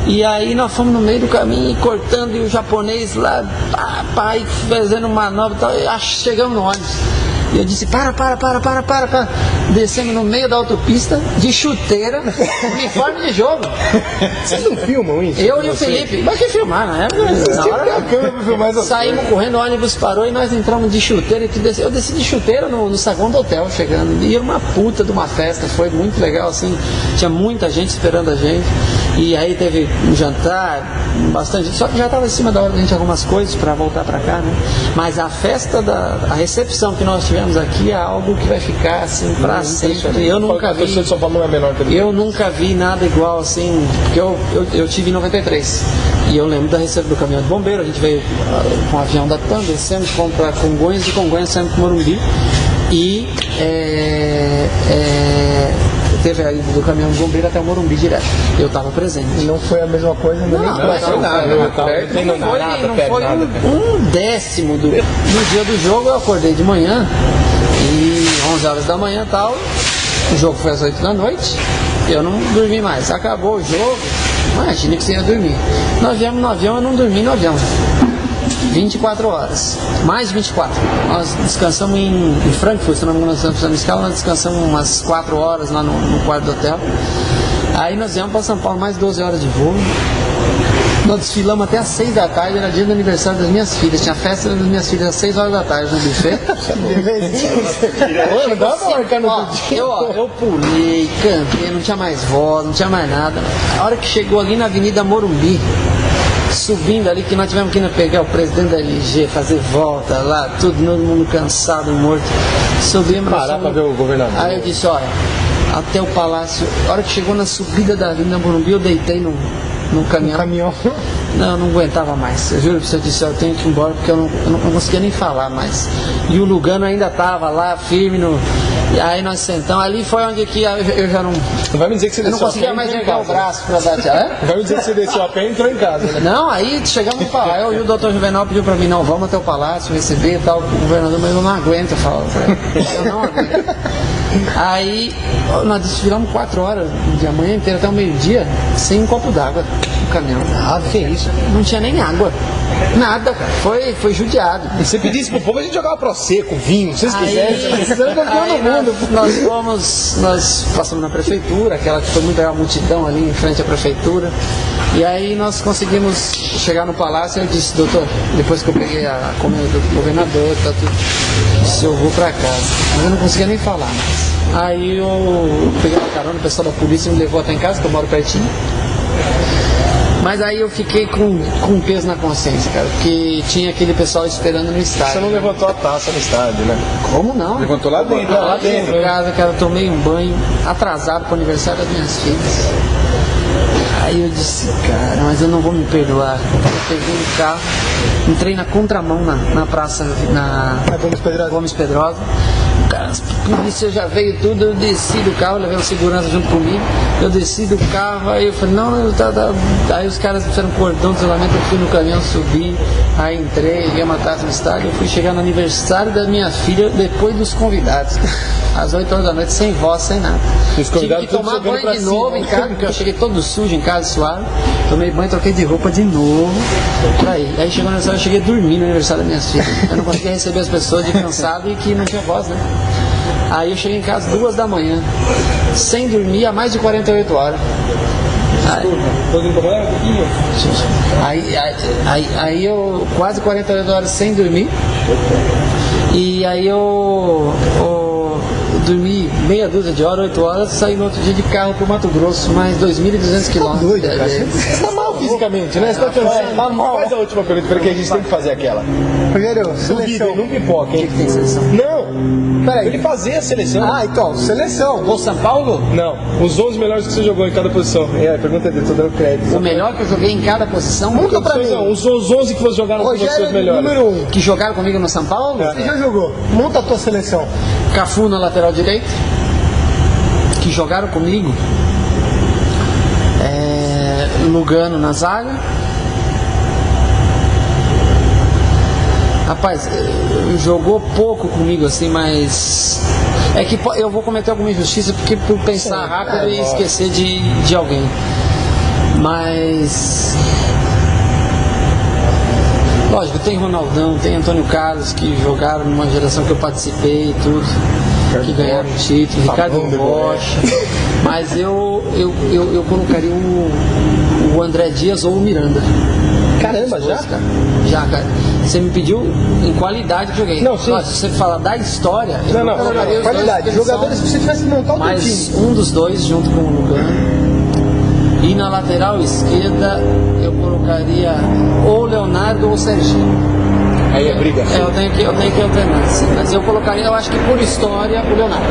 S3: E aí nós fomos no meio do caminho, cortando, e o japonês lá, fazendo manobra e tal, e chegamos no ônibus. E eu disse, para. Descemos no meio da autopista, de chuteira, uniforme de jogo.
S1: Vocês não filmam isso?
S3: Eu e o Felipe. Mas que filmar, na época? Na hora, saímos correndo, o ônibus parou e nós entramos de chuteira. Eu desci de chuteira no saguão do hotel, chegando. E era uma puta de uma festa, foi muito legal, assim. Tinha muita gente esperando a gente. E aí teve um jantar, bastante gente. Só que já estava em cima da hora da gente algumas coisas para voltar para cá, né? Mas a festa, a recepção que nós tivemos aqui é algo que vai ficar assim para sempre. Eu nunca vi.
S1: De São Paulo não é menor que
S3: eu nunca vi nada igual assim, porque eu tive em 93 e eu lembro da recepção do caminhão de bombeiro. A gente veio com o avião da TAM, descemos, fomos para Congonhas, de Congonhas saímos para Morumbi e teve a ida do caminhão de bombeiro até o Morumbi direto. Eu estava presente.
S2: Não foi a mesma coisa, nem
S3: não foi um décimo do. No dia do jogo eu acordei de manhã e 11 horas da manhã e tal. O jogo foi às 8 da noite. Eu não dormi mais. Acabou o jogo. Imagina que você ia dormir. Nós viemos no avião, eu não dormi no avião. 24 horas, mais 24. Nós descansamos em Frankfurt, se não me engano, nós fizemos escala, nós descansamos umas 4 horas lá no quarto do hotel. Aí nós viemos para São Paulo, mais 12 horas de voo. Nós desfilamos até às 6 da tarde, era dia do aniversário das minhas filhas. Tinha festa das minhas filhas às 6 horas da tarde no buffet.
S1: Não dá pra marcar no
S3: Ó,
S1: dia.
S3: eu pulei, cantei, não tinha mais voz, não tinha mais nada. A hora que chegou ali na Avenida Morumbi, subindo ali, que nós tivemos que ir pegar o presidente da LG, fazer volta lá, todo mundo cansado, morto. Subimos.
S1: Parar pra ver o governador.
S3: Aí eu disse, olha, até o palácio. A hora que chegou na subida da Avenida Morumbi, eu deitei no caminhão.
S2: Caminhão.
S3: Não, eu não aguentava mais. Eu juro pra você, eu disse, eu tenho que ir embora porque eu não conseguia nem falar mais. E o Lugano ainda tava lá, firme no. E aí nós sentamos. Ali foi onde que eu já não.
S1: Não vai me dizer que você
S3: Eu não
S1: desceu a
S3: conseguia
S1: pé e
S3: mais
S1: entrou em
S3: erguer o
S1: casa.
S3: braço pra dar tchau.
S1: Não vai me dizer que você desceu a pé e entrou em casa, né?
S3: Não, aí chegamos pra lá. Eu e o doutor Juvenal pediu pra mim, não, vamos até o palácio receber e tal, o governador, mas eu não aguento, eu falo. Eu não aguento. Aí nós desfilamos 4 horas, de manhã inteira até o meio-dia, sem um copo d'água no caminhão. Ah, que isso? Não tinha nem água. Nada, cara. Foi judiado.
S1: Se você pedisse pro povo, a gente jogava prosecco, vinho, se vocês quisessem. Você era campeão do mundo.
S3: Nós passamos na prefeitura, aquela que foi muita multidão ali em frente à prefeitura. E aí nós conseguimos chegar no palácio e eu disse, doutor, depois que eu peguei a comida do governador, tá tudo, disse, eu vou pra casa. Mas eu não conseguia nem falar mais. Aí eu peguei uma carona, o pessoal da polícia me levou até em casa, que eu moro pertinho. Mas aí eu fiquei com um peso na consciência, cara, porque tinha aquele pessoal esperando no estádio.
S1: Você não levantou a taça no estádio, né?
S3: Como não?
S5: Levantou lá dentro.
S3: Lá dentro de casa, cara, tomei um banho atrasado pro aniversário das minhas filhas. Aí eu disse, cara, mas eu não vou me perdoar. Eu peguei o carro, entrei na contramão na praça, na
S2: Gomes Pedrosa.
S3: Gomes Pedrosa. Cara, a polícia já veio tudo, eu desci do carro, levei o segurança junto comigo, eu desci do carro, aí eu falei, não, aí os caras fizeram um cordão de isolamento, eu fui no caminhão, subi, aí entrei, ia uma taça no estádio, eu fui chegar no aniversário da minha filha depois dos convidados, às 8 horas da noite, sem voz, sem nada.
S1: Os convidados
S3: Tive que tomar
S1: todos jogando
S3: banho de
S1: pra
S3: novo
S1: cima.
S3: em casa, porque eu cheguei todo sujo em casa, suado, tomei banho, troquei de roupa de novo, aí chegou no aniversário, eu cheguei a dormir no aniversário das minhas filhas, eu não conseguia receber as pessoas de cansado e que não tinha voz, né? Aí eu cheguei em casa 2 da manhã, sem dormir há mais de 48 horas. Aí eu quase 48 horas sem dormir. E aí eu dormi meia dúzia de horas, 8 horas, saí no outro dia de carro pro Mato Grosso, mais 2.200 quilômetros.
S2: doido, cara.
S1: Você tá mal fisicamente, né? Você tá cansado. Tá mal. Faz a última pergunta, porque a gente tem que fazer aquela.
S2: Rogério,
S1: Duvida,
S2: seleção.
S1: não pipoca,
S3: O que
S1: hein?
S3: que tem seleção?
S1: Não!
S2: Peraí.
S1: Ele fazia a seleção.
S2: Ah, então, seleção.
S3: O São Paulo?
S1: Não, os 11 melhores que você jogou em cada posição. É, a pergunta é dele, tô dando crédito.
S3: O melhor que eu joguei em cada posição?
S2: Conta pra mim.
S1: Não, os 11 que você jogaram com
S2: Rogério
S1: vocês melhores.
S2: número 1.
S3: Que jogaram comigo no São Paulo?
S2: Você já jogou? Monta a tua seleção.
S3: Cafu na lateral direita, que jogaram comigo, Lugano na zaga. Rapaz, jogou pouco comigo assim, mas é que eu vou cometer alguma injustiça porque por pensar rápido e esquecer de alguém. Mas lógico, tem Ronaldão, tem Antônio Carlos que jogaram numa geração que eu participei e tudo, que ganharam o título, Ricardo Rocha, mas eu colocaria o André Dias ou o Miranda.
S1: Caramba, já?
S3: Cara. Já, cara. Você me pediu em qualidade que joguei.
S1: Não, sim.
S3: Lógico, se você falar da história, eu
S1: Não,
S3: colocaria os dois,
S2: Qualidade.
S3: porque eles
S2: Jogadores,
S3: são-
S2: se você tivesse que montar o teu
S3: mas
S2: time.
S3: um dos dois junto com o Lugano. E na lateral esquerda eu colocaria ou o Leonardo ou o Serginho.
S1: Aí é briga.
S3: Eu tenho que alternar, sim. Mas eu colocaria, eu acho que por história, o Leonardo.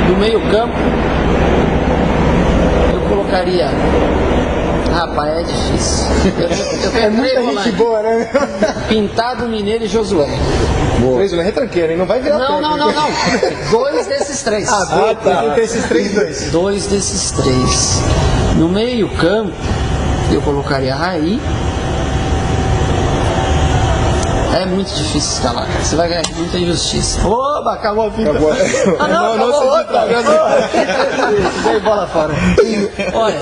S3: No meio campo, eu colocaria... Rapaz, é difícil. Eu tenho
S2: É muita
S3: três
S2: gente
S3: volantes.
S2: boa, né?
S3: Pintado, Mineiro e Josué.
S1: Três, ele é retranqueiro, hein? Não vai virar
S3: Não.
S1: técnico.
S3: 2 desses 3.
S2: Tem que ter esses 3-2.
S3: 2 desses 3. No meio campo, eu colocaria Raí. É muito difícil escalar, cara. Você vai ganhar com muita injustiça. Oba, acabou a fita.
S1: Acabou.
S3: Ah, não,
S1: Não,
S3: acabou
S1: você
S3: outra. Dei bola fora. Olha,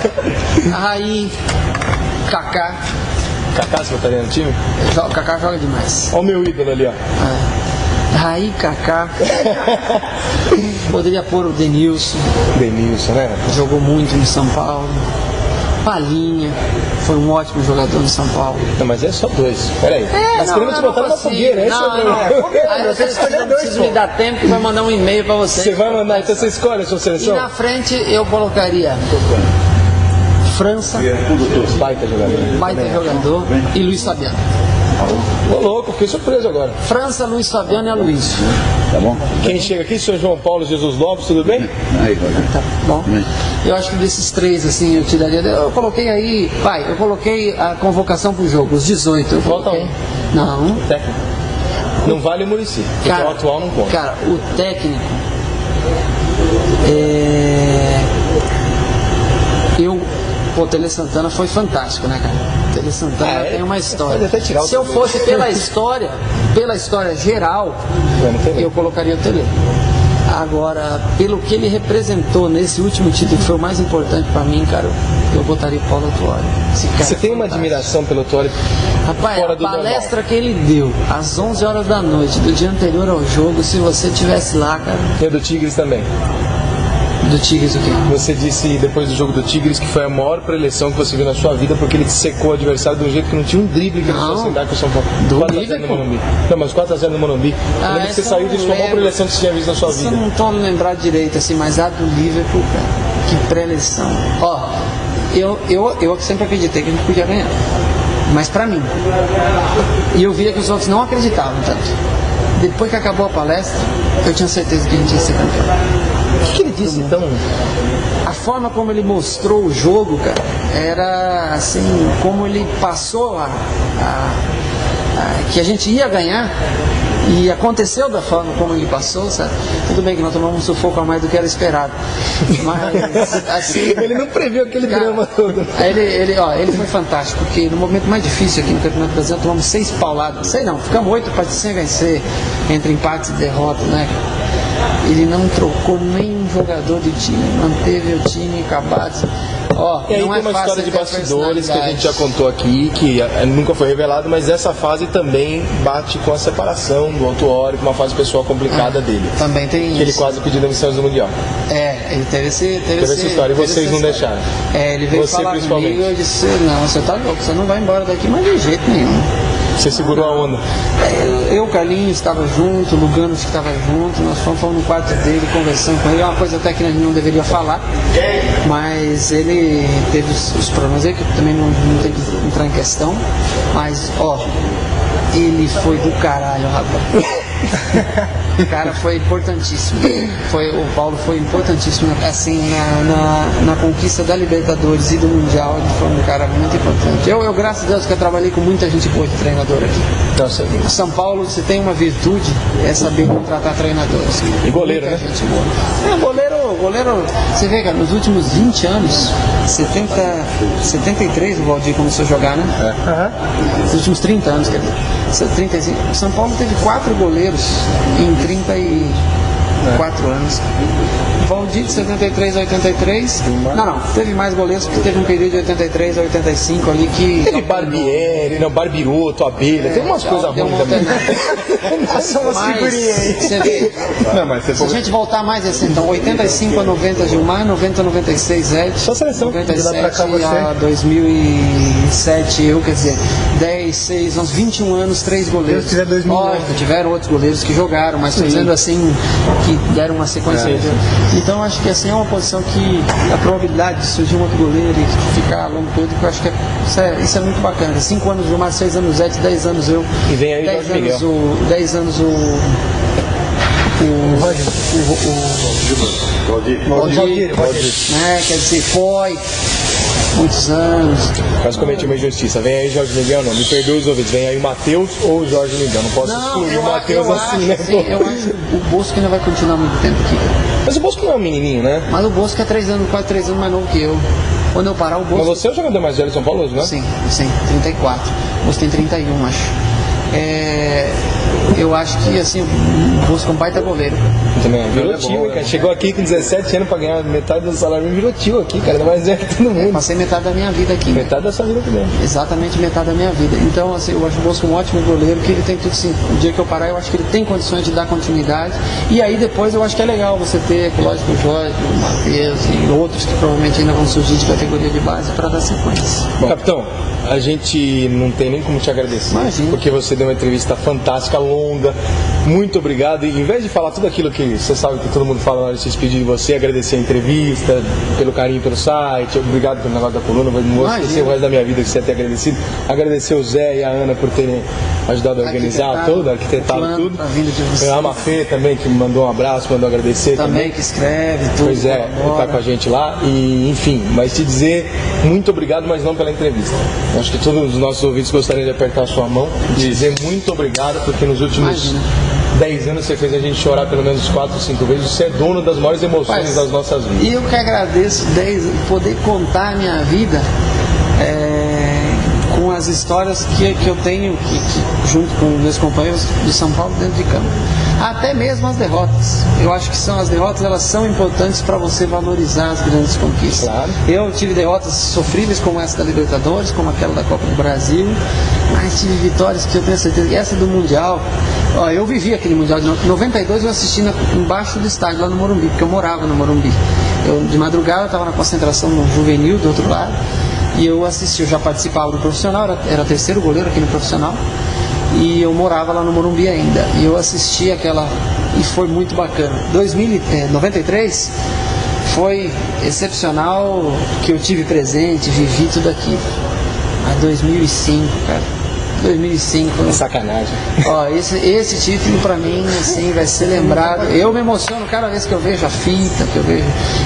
S3: Raí, Kaká.
S1: Kaká, você botaria no time?
S3: Kaká joga demais.
S1: Olha o meu ídolo ali, ó.
S3: Raí, Kaká. Poderia pôr o Denilson.
S1: Denilson, né?
S3: Jogou muito no São Paulo. Palhinha foi um ótimo jogador no São Paulo.
S1: Não, mas é só 2. Peraí. Nós queremos te botar numa fogueira, esse é o problema.
S3: Aí você não precisa me dar tempo que vai mandar um e-mail pra você.
S1: Você vai mandar, então você escolhe a sua
S3: E
S1: seleção?
S3: na frente eu colocaria França,
S1: Baita jogador.
S3: baita jogador, e Luiz Fabiano.
S1: Ô louco, fiquei surpreso agora.
S3: França, Luiz Fabiano e Aloysio.
S6: Tá bom?
S1: Quem chega aqui, senhor João Paulo Jesus Lopes, tudo bem?
S6: Aí, Rogério.
S3: Tá bom? Eu acho que desses 3, assim, eu te daria. Eu coloquei aí, eu coloquei a convocação pro jogo, os 18. Eu
S1: Falta
S3: coloquei. Não.
S1: Técnico. Não vale o Muricy, porque o atual não conta.
S3: Cara, o técnico. O Tele Santana foi fantástico, né, cara? O Tele Santana tem uma história.
S1: pode até tirar o
S3: Se eu
S1: Tele.
S3: fosse pela história geral, eu colocaria o Tele. Agora, pelo que ele representou nesse último título, que foi o mais importante pra mim, cara, eu botaria o Paulo Autuori.
S1: Você tem uma admiração pelo Autuori?
S3: Rapaz,
S1: fora
S3: a
S1: do
S3: palestra que ele deu às 11 horas da noite do dia anterior ao jogo, se você estivesse lá, cara,
S1: E a do Tigres também.
S3: do Tigres o quê?
S1: Você disse depois do jogo do Tigres que foi a maior preleção que você viu na sua vida, porque ele secou o adversário de um jeito que não tinha um drible que ele
S3: Não.
S1: fosse dar com o São Paulo.
S3: Do
S1: 4 a 0 no
S3: Liverpool.
S1: Morumbi. Não, mas 4x0 no Morumbi. Eu lembro que você
S3: essa
S1: saiu
S3: eu
S1: de
S3: não
S1: sua maior
S3: lembro.
S1: preleção que você tinha visto na sua
S3: Isso eu
S1: vida.
S3: não tô me lembrado direito, assim, mas a do Liverpool, cara, que pré-eleição. Ó, eu sempre acreditei que a gente podia ganhar. Mas pra mim. E eu via que os outros não acreditavam tanto. Depois que acabou a palestra, eu tinha certeza que a gente ia ser campeão.
S1: O que ele disse então?
S3: A forma como ele mostrou o jogo, cara, era assim, como ele passou que a gente ia ganhar. E aconteceu da forma como ele passou, sabe? Tudo bem que nós tomamos um sufoco a mais do que era esperado. Mas, assim...
S1: Ele não previu aquele drama todo.
S3: Ele foi fantástico, porque no momento mais difícil aqui no Campeonato Brasileiro, tomamos 6 pauladas. Ficamos 8 partidas sem vencer, entre empates e derrotas, né? Ele não trocou nenhum jogador do time, manteve o time acabado.
S1: E aí
S3: não
S1: tem uma
S3: fácil
S1: história de
S3: ter
S1: bastidores que a gente já
S3: personalidade.
S1: contou aqui, que nunca foi revelado, mas essa fase também bate com a separação do Autuori, com uma fase pessoal complicada dele.
S3: Também tem
S1: Que ele
S3: isso.
S1: quase pediu demissão do Mundial.
S3: Ele teve
S1: essa história, e vocês não deixaram.
S3: Ele veio
S1: Você,
S3: falar
S1: principalmente.
S3: comigo e eu disse, não, você tá louco, você não vai embora daqui, mas de jeito nenhum.
S1: Você segurou a onda.
S3: Eu, Carlinhos, estava junto, o Lugano que estava junto, nós fomos no quarto dele, conversando com ele, é uma coisa até que a gente não deveria falar, mas ele teve os problemas aí, que também não tem que entrar em questão, mas, ele foi do caralho, rapaz. O cara foi importantíssimo. O Paulo foi importantíssimo assim, na conquista da Libertadores e do Mundial. Ele foi um cara muito importante. Eu, graças a Deus, que eu trabalhei com muita gente boa de treinador aqui.
S1: Nossa,
S3: São Paulo, se tem uma virtude, é saber contratar treinadores.
S1: E goleiro,
S3: Muita
S1: né?
S3: gente boa. Goleiro, você vê, cara, nos últimos 20 anos, 73 o Valdir começou a jogar, né? Nos últimos 30 anos, quer dizer, 35. São Paulo teve 4 goleiros em 34 anos. Valdir de 73 a 83. Não, teve mais goleiros porque teve um período de 83 a 85 ali que.
S1: Teve Barbieri, Barbiroto, Abelha, tem umas coisas
S3: deu
S1: ruins
S3: uma
S1: também.
S2: São umas figurinhas aí.
S3: Você vê,
S5: Não, mas você
S3: se a gente voltar mais assim, então 85 a 90 Gilmar, 90 a 96 Ed,
S1: Só seleção.
S3: 97
S2: pra cá você.
S3: a 2007 eu, quer dizer, 10, 6, uns 21 anos, 3 goleiros.
S2: Deus quiser 2011.
S3: Lógico, tiveram outros goleiros que jogaram, mas estou dizendo assim, que deram uma sequência. Então acho que assim é uma posição que a probabilidade de surgir um outro goleiro e ficar longo todo, que eu acho que isso é muito bacana. 5 anos Gilmar, 6 anos Ed, 10 anos eu.
S1: E vem aí
S3: 10
S1: Jorge
S3: anos
S1: Miguel.
S3: 10 anos o
S2: Valdir.
S3: né? Quer dizer, foi muitos anos.
S1: Quase cometi uma injustiça. Vem aí Jorge Miguel, não. Me perdoe os ouvidos. Vem aí o Matheus ou o Jorge Miguel. Não posso excluir o Matheus assim, né?
S3: Sim, eu acho que o Bosco ainda vai continuar muito tempo aqui.
S1: Mas o Bosco não é um menininho, né?
S3: Mas o Bosco é 3 anos, quase 3 anos mais novo que eu. Quando eu parar, o
S1: Mas
S3: Bosco.
S1: você é o jogador mais velho de São Paulo, né?
S3: Sim, 34. O Bosco tem 31, acho. eu acho que assim, o Bosco é um baita goleiro.
S1: Também virou tio, cara. Chegou aqui com 17 anos pra ganhar metade do salário, virou tio aqui, cara. Não mais é que todo mundo.
S3: Passei metade da minha vida aqui.
S1: Metade da sua vida também.
S3: Exatamente metade da minha vida. Então, assim, eu acho o Bosco um ótimo goleiro, que ele tem tudo assim. O dia que eu parar, eu acho que ele tem condições de dar continuidade. E aí depois eu acho que é legal você ter, lógico, o Jorge, o Matheus e outros que provavelmente ainda vão surgir de categoria de base para dar sequência.
S1: Bom, capitão, a gente não tem nem como te agradecer.
S3: Imagina.
S1: Porque você deu uma entrevista fantástica, longa. Muito obrigado. E em vez de falar tudo aquilo que você sabe que todo mundo fala na hora de se despedir de você, agradecer a entrevista, pelo carinho pelo site, obrigado pelo negócio da coluna, não vou esquecer o resto da minha vida que você ter agradecido. Agradecer o Zé e a Ana por terem ajudado a organizar tudo, arquitetado tudo. A Mafê também, que me mandou um abraço, mandou agradecer também.
S3: Que escreve tudo.
S1: Pois é, ele tá com a gente lá. E, enfim, mas te dizer muito obrigado, mas não pela entrevista. Acho que todos os nossos ouvintes gostariam de apertar a sua mão e dizer muito obrigado, porque nos últimos 10 anos você fez a gente chorar pelo menos 4 ou 5 vezes. Você é dono das maiores emoções das nossas vidas.
S3: E eu que agradeço poder contar a minha vida com as histórias que eu tenho junto com meus companheiros de São Paulo dentro de campo. Até mesmo as derrotas. Eu acho que as derrotas, elas são importantes para você valorizar as grandes conquistas.
S1: Claro.
S3: Eu tive derrotas sofríveis como essa da Libertadores, como aquela da Copa do Brasil, mas tive vitórias que eu tenho certeza que essa do Mundial. Ó, eu vivi aquele Mundial de 92, eu assisti embaixo do estádio, lá no Morumbi, porque eu morava no Morumbi. De madrugada eu estava na concentração no Juvenil, do outro lado, e eu assisti, eu já participava do profissional, era terceiro goleiro aqui no profissional, e eu morava lá no Morumbi ainda, e eu assisti aquela, e foi muito bacana. 93 foi excepcional, que eu tive presente, vivi tudo aquilo. A 2005, cara. 2005.
S1: É sacanagem.
S3: Ó, esse título pra mim, assim, vai ser lembrado. Eu me emociono cada vez que eu vejo a fita,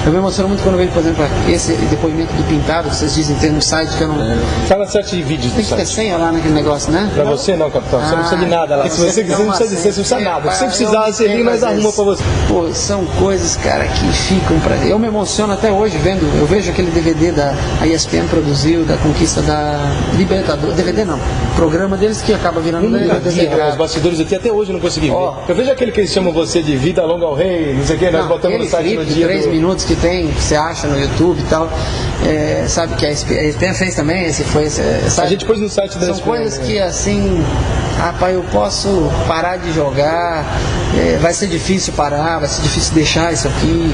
S3: eu me emociono muito quando eu vejo, por exemplo, esse depoimento do Pintado, que vocês dizem ter no site, que eu não...
S1: Fala certo de vídeos do
S3: Tem que ter
S1: site.
S3: senha lá naquele negócio, né?
S1: Pra você não, capitão. Você não precisa de nada lá. Se você quiser, não precisa dizer, você não precisa nada. Se você precisar, você vem, nós arruma pra você.
S3: Pô, são coisas, cara, que ficam pra... Eu me emociono até hoje vendo, eu vejo aquele DVD da ESPN produziu, da conquista da Libertadores, DVD não, programa deles que acaba virando
S1: Os bastidores aqui até hoje eu não consegui ver. Eu vejo aquele que eles chamam você de Vida Longa ao Rei, não sei o que, nós botamos no site no
S3: de
S1: dia
S3: 3 minutos que tem, que você acha no YouTube e tal, sabe que a ESPN fez também,
S1: a gente pôs no site da
S3: são
S1: ESPN,
S3: coisas que assim, rapaz, eu posso parar de jogar, vai ser difícil parar, vai ser difícil deixar isso aqui,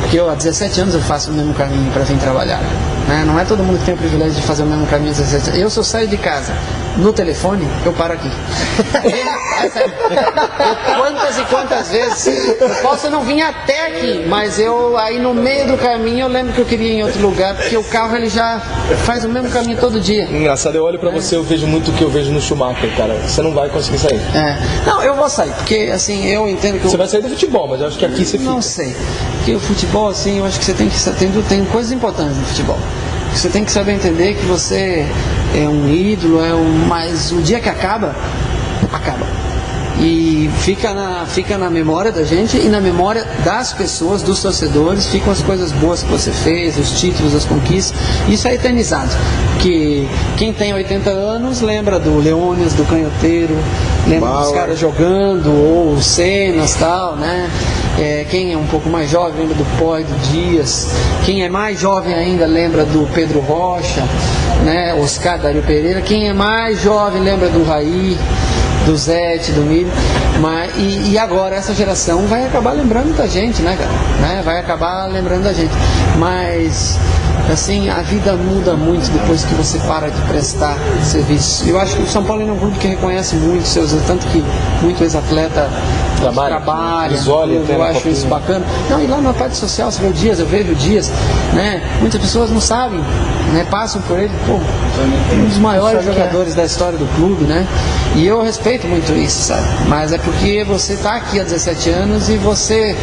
S3: porque eu há 17 anos eu faço o mesmo caminho para vir trabalhar, né? Não é todo mundo que tem o privilégio de fazer o mesmo caminho há 17 anos. Eu, se eu saio de casa no telefone, eu paro aqui. Quantas e quantas vezes eu posso não vir até aqui, mas eu aí no meio do caminho eu lembro que eu queria ir em outro lugar, porque o carro ele já faz o mesmo caminho todo dia.
S1: Engraçado, eu olho pra você, eu vejo muito o que eu vejo no Schumacher, cara. Você não vai conseguir sair.
S3: Não, eu vou sair, porque assim, eu entendo que
S1: você vai sair do futebol, mas eu acho que aqui você fica.
S3: Não sei, porque o futebol, assim, eu acho que você tem que tem coisas importantes no futebol. Você tem que saber entender que você é um ídolo, mas o dia que acaba. E fica na memória da gente e na memória das pessoas, dos torcedores, ficam as coisas boas que você fez, os títulos, as conquistas. Isso é eternizado. Porque quem tem 80 anos lembra do Leônidas, do Canhoteiro, lembra dos caras jogando, ou cenas e tal, né? Quem é um pouco mais jovem lembra do Pó e do Dias. Quem é mais jovem ainda lembra do Pedro Rocha, né? Oscar Dário Pereira. Quem é mais jovem lembra do Raí, do Zete, do Milho. E agora essa geração vai acabar lembrando da gente, né, cara? Né? Vai acabar lembrando da gente. Mas assim, a vida muda muito depois que você para de prestar serviço. Eu acho que o São Paulo é um clube que reconhece muito seus, tanto que muito ex-atleta trabalha, eu acho isso bacana. Não, e lá na parte social, você vê o Dias, eu vejo o Dias, né? Muitas pessoas não sabem, né? Passam por ele, um dos maiores jogadores da história do clube, né? E eu respeito muito isso, sabe? Mas é porque você está aqui há 17 anos e você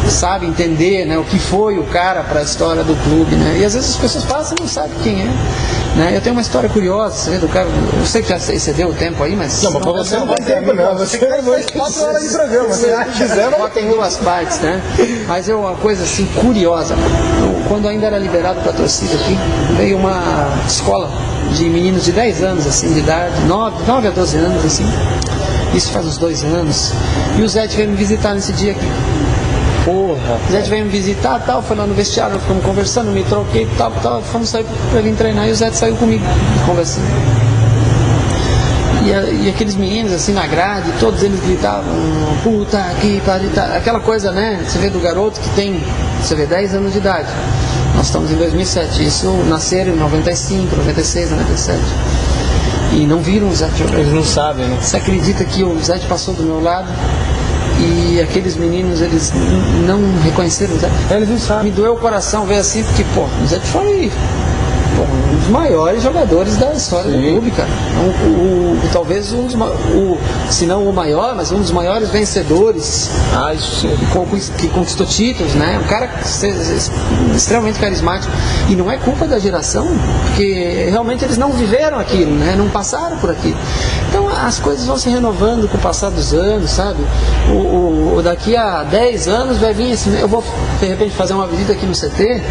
S3: sabe entender, né, o que foi o cara para a história do clube, né? E às vezes as pessoas passam e não sabem quem é, né? Eu tenho uma história curiosa, você vê do cara, eu sei que já excedeu o tempo aí, mas...
S1: Não, mas pra você não vai tempo não, você vai 4 horas de programa, se quiser,
S3: tem duas partes, né? Mas uma coisa assim curiosa, quando ainda era liberado para a torcida aqui, veio uma escola de meninos de 10 anos, assim, de idade, 9 a 12 anos, assim, Isso faz uns 2 anos. E o Zé veio me visitar nesse dia aqui.
S1: Porra.
S3: O Zé veio me visitar, tal, foi lá no vestiário, ficamos conversando, me troquei, tal, fomos sair pra ele treinar e o Zé saiu comigo, conversando. E aqueles meninos assim na grade, todos eles gritavam, puta que pariu, aquela coisa, né? Você vê do garoto que tem, você vê 10 anos de idade. Nós estamos em 2007, isso nasceram em 95, 96, 97. E não viram o Zé jogar.
S1: Eles não sabem, né?
S3: Você acredita que o Zé passou do meu lado e aqueles meninos, eles não reconheceram o Zé?
S1: Eles não sabem.
S3: Me doeu o coração ver assim, porque, pô, o Zé foi um dos maiores jogadores da história do clube, cara. Talvez se não o maior, mas um dos maiores vencedores.
S1: Isso sim.
S3: Que conquistou títulos, né? Um cara extremamente carismático. E não é culpa da geração, porque realmente eles não viveram aquilo, né? Não passaram por aquilo. Então as coisas vão se renovando com o passar dos anos, sabe? Daqui a 10 anos vai vir assim, eu vou de repente fazer uma visita aqui no CT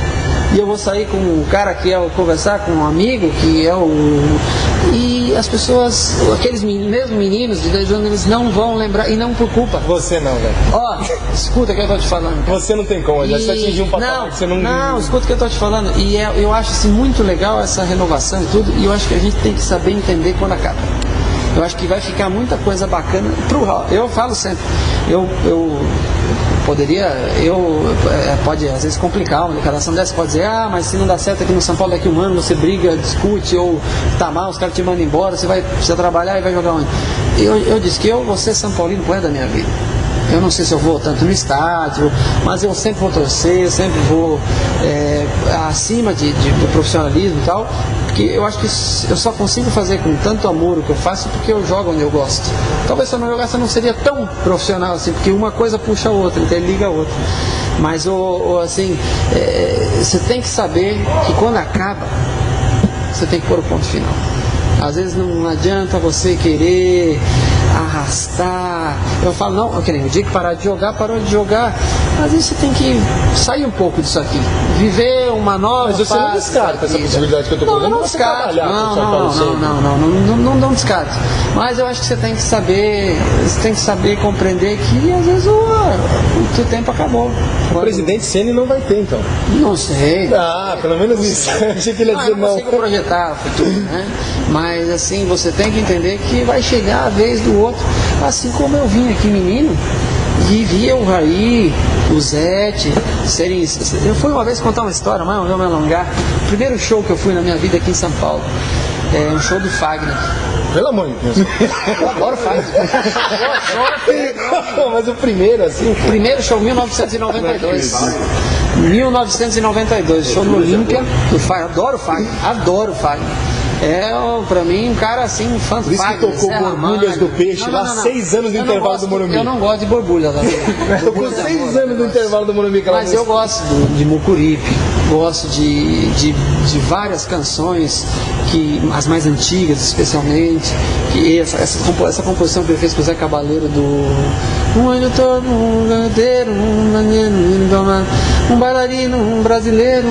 S3: e eu vou sair com um cara que é conversar com um amigo que é e as pessoas, aqueles mesmos meninos de 10 anos, eles não vão lembrar, e não por culpa.
S1: Você não, velho.
S3: Ó, escuta o que eu tô te falando.
S1: Você não tem como, já você atingiu um patamar que você não...
S3: Não, escuta o que eu tô te falando. E eu acho assim, muito legal essa renovação e tudo, e eu acho que a gente tem que saber entender quando acaba. Eu acho que vai ficar muita coisa bacana eu falo sempre, pode às vezes complicar uma declaração dessa, pode dizer, mas se não dá certo aqui no São Paulo daqui a um ano, você briga, discute, ou tá mal, os caras te mandam embora, você vai precisar trabalhar e vai jogar onde? Eu disse que eu vou ser São Paulino pro resto da minha vida. Eu não sei se eu vou tanto no estádio, mas eu sempre vou torcer, eu sempre vou acima do profissionalismo e tal, porque eu acho que eu só consigo fazer com tanto amor o que eu faço porque eu jogo onde eu gosto. Talvez se eu não jogasse eu não seria tão profissional assim, porque uma coisa puxa a outra, interliga a outra. Mas assim, você tem que saber que quando acaba, você tem que pôr o ponto final. Às vezes não adianta você querer arrastar. Eu falo, não, o dia que parar de jogar, parou de jogar. Às vezes você tem que sair um pouco disso aqui. Viver uma nova
S1: fase. Mas você não descarta essa possibilidade que eu tô falando.
S3: Não descarto. Não descarto. Mas eu acho que você tem que saber compreender que às vezes o tempo acabou.
S1: O presidente Ceni não vai ter, então.
S3: Não sei.
S1: Pelo menos isso. Eu achei que ele ia dizer
S3: não. Eu consigo projetar o futuro, né? Mas assim, você tem que entender que vai chegar a vez do outro, assim como eu vim aqui menino e via o Raí, o Zete serem... Eu fui uma vez contar uma história, mas não vou me alongar. O primeiro show que eu fui na minha vida aqui em São Paulo é um show do Fagner.
S1: Pelo amor de Deus.
S3: Eu adoro Fagner.
S1: Mas o primeiro, assim...
S3: Primeiro show, 1992. 1992, show no Olímpia do Fagner. Adoro o Fagner. Pra mim, um cara assim, fantástico.
S1: Por isso que tocou Borbulhas do Peixe lá, 6 anos do intervalo do Morumbi.
S3: Eu não gosto de borbulhas.
S1: Tocou 6 anos do intervalo do Morumbi.
S3: Mas eu gosto de Mucuripe, gosto de várias canções, as mais antigas especialmente, que essa composição que ele fez com o Zé Cabaleiro um olho todo, um gandeiro, um bailarino, um brasileiro,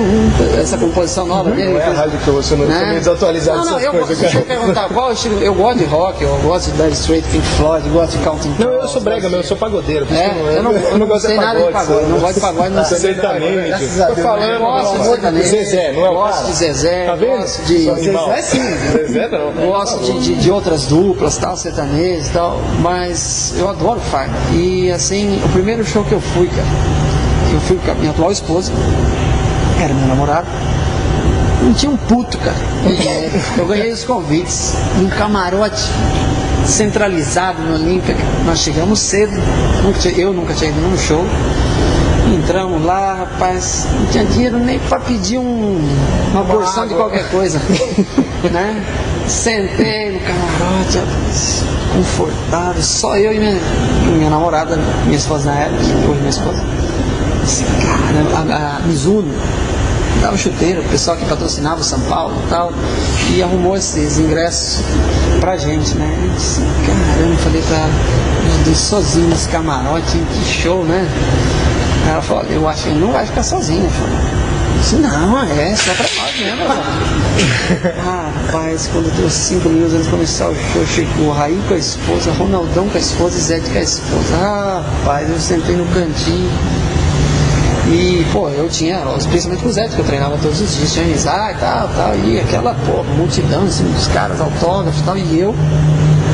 S3: essa composição nova dele.
S1: Não é a rádio que você não é desatualizado essas coisas, cara.
S3: Você perguntar qual estilo, eu gosto de rock, eu gosto de Dire Straits, Pink Floyd, eu gosto de Counting Crows.
S1: Não, eu sou brega, eu sou pagodeiro.
S3: Eu não gosto de nada de pagode, não gosto de pagode, não sei.
S1: Certamente.
S3: Tô falando, gosto de sertanejo.
S1: Zezé, não é o cara?
S3: Gosto de Zezé,
S1: tá vendo?
S3: gosto de...
S1: Zezé sim. Zezé não.
S3: Gosto de outras duplas, tal, sertanejo e tal, mas eu adoro Fagner. E assim, o primeiro show que eu fui, cara, eu fui com a minha atual esposa, era meu namorado, não tinha um puto, cara. Eu ganhei os convites num camarote centralizado no Olímpia. Nós chegamos cedo, eu nunca tinha ido num show. Entramos lá, rapaz, não tinha dinheiro nem para pedir uma porção de qualquer coisa, né? Sentei no camarote, rapaz, confortável, só eu e minha namorada, minha esposa na época, hoje minha esposa. Esse cara, a Mizuno, dava chuteiro, o pessoal que patrocinava o São Paulo e tal, e arrumou esses ingressos pra gente, né? Eu disse, caramba, falei pra ela, meu Deus, sozinho nesse camarote, que show, né? Ela falou, eu acho que ele não vai ficar sozinho, Eu disse, não, só pra nós mesmo, rapaz, quando deu 5 minutos antes de começar o show, chegou o Raí com a esposa, Ronaldão com a esposa e Zete com a esposa. Rapaz, eu sentei no cantinho. E, pô, eu tinha, principalmente com o Zé, que eu treinava todos os dias, tinha amizade e tal, e aquela, pô, multidão em cima dos caras, autógrafos e tal, e eu,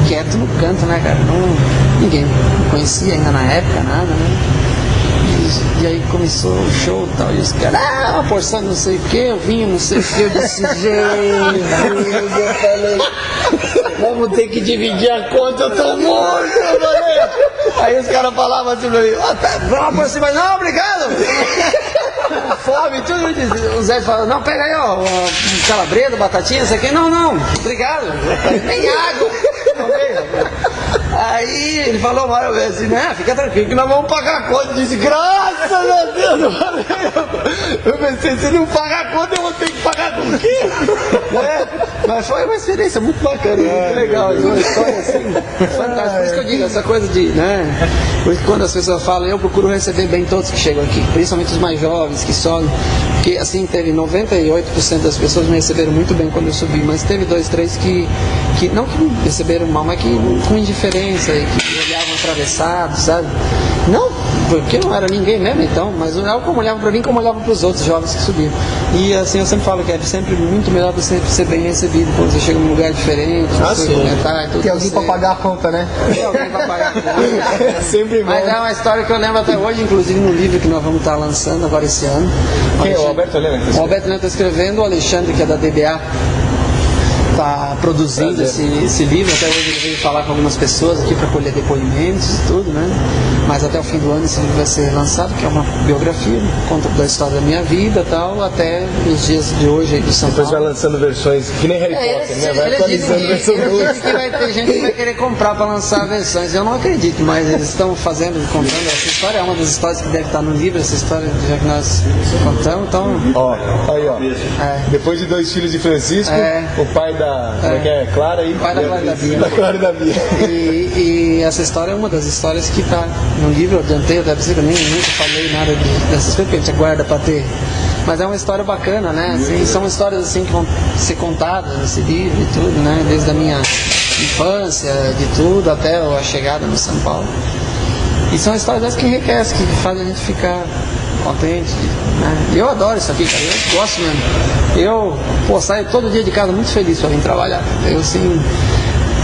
S3: quieto no canto, né, cara, ninguém me conhecia ainda na época, nada, né, e aí começou o show e tal, e os caras, uma porção de não sei o que, eu vinha não sei o que, eu disse, gente, eu falei, vamos ter que dividir a conta, eu tô morto, eu falei. Aí os caras falavam assim pra mim, vamos por cima, não, obrigado! Fome, tudo. O Zé falou, não, pega aí, ó, calabresa, batatinha, isso aqui. Não, obrigado. Nem água. Aí ele falou uma vez assim, né, fica tranquilo que nós vamos pagar a conta. Eu disse, graças a Deus. Eu pensei, se não pagar a conta, eu vou ter que pagar com o quê? Mas foi uma experiência muito bacana, muito legal. Uma história assim, fantástica. Por isso que eu digo, essa coisa de, né, por isso que quando as pessoas falam, eu procuro receber bem todos que chegam aqui, principalmente os mais jovens, que sobem. Porque assim, teve 98% das pessoas me receberam muito bem quando eu subi, mas teve 2, 3 que não que me receberam mal, mas que com indiferença e que olhavam atravessado, sabe? Não, porque não era ninguém mesmo, então, mas não como olhavam para mim como olhavam para os outros jovens que subiam. E assim, eu sempre falo que é sempre muito melhor você sempre ser bem recebido quando você chega num lugar diferente, você comentar e tudo.
S2: Tem alguém para pagar a conta, né?
S3: Tem alguém para pagar a conta.
S1: Sempre bom.
S3: Mas é uma história que eu lembro até hoje, inclusive no livro que nós vamos estar lançando agora esse ano.
S1: Quem é o Alberto Helena?
S3: O Alberto Helena está escrevendo, o Alexandre, que é da DBA, está produzindo esse livro. Até hoje ele veio falar com algumas pessoas aqui para colher depoimentos e tudo, né? Mas até o fim do ano esse livro vai ser lançado, que é uma biografia, conta da história da minha vida e tal, até os dias de hoje aí do São Paulo.
S1: Depois vai lançando versões, que nem Harry Potter, né? Vai atualizando versões.
S3: Ele disse que vai ter gente que vai querer comprar para lançar versões. Eu não acredito, mas eles estão contando essa história. É uma das histórias que deve estar no livro, essa história já que nós contamos. Então,
S1: ó. Depois de 2 filhos de Francisco, o pai da Clara e
S3: pai da Clara e da Bia.
S1: Da Clara e da Bia.
S3: E essa história é uma das histórias que está no livro. Eu adiantei, eu deve ser que eu nunca falei nada dessas coisas, porque a gente aguarda para ter. Mas é uma história bacana, né? Assim, são histórias assim que vão ser contadas nesse livro e tudo, né? Desde a minha infância, de tudo, até a chegada no São Paulo. E são histórias dessas que enriquecem, que fazem a gente ficar contente, né? Eu adoro isso aqui, cara, eu gosto mesmo. Eu saio todo dia de casa muito feliz para vir trabalhar. Eu assim,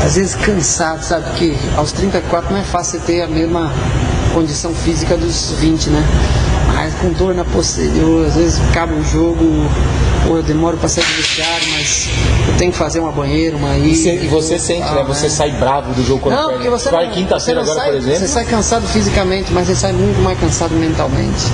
S3: às vezes cansado, sabe? Porque aos 34 não é fácil você ter a mesma condição física dos 20, né? Mas com dor na posterior, às vezes acaba o jogo, eu demoro para sair do vestiário, mas eu tenho que fazer uma banheira, uma ida.
S1: E você sente, né? Você sai bravo do jogo quando
S3: não, porque você
S1: vai
S3: não,
S1: quinta-feira agora,
S3: sai,
S1: por exemplo.
S3: Você sai cansado fisicamente, mas você sai muito mais cansado mentalmente.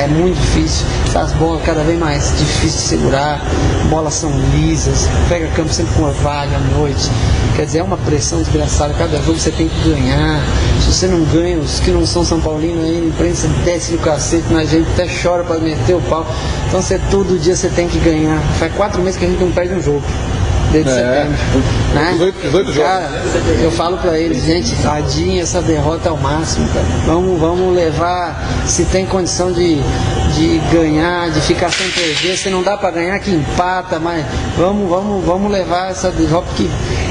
S3: É muito difícil. As bolas cada vez mais difíceis de segurar, bolas são lisas, pega campo sempre com orvalho à noite. Quer dizer, é uma pressão desgraçada, cada jogo você tem que ganhar. Se você não ganha, os que não são São Paulinos aí, a imprensa desce no cacete na gente, até chora para meter o pau. Então todo dia você tem que ganhar. Faz 4 meses que a gente não perde um jogo. Desde setembro. Né?
S1: 18 jogos.
S3: Cara, eu falo pra eles, gente, tadinha essa derrota ao máximo, cara. Vamos levar, se tem condição de ganhar, de ficar sem perder, se não dá pra ganhar que empata, mas vamos levar essa derrota, porque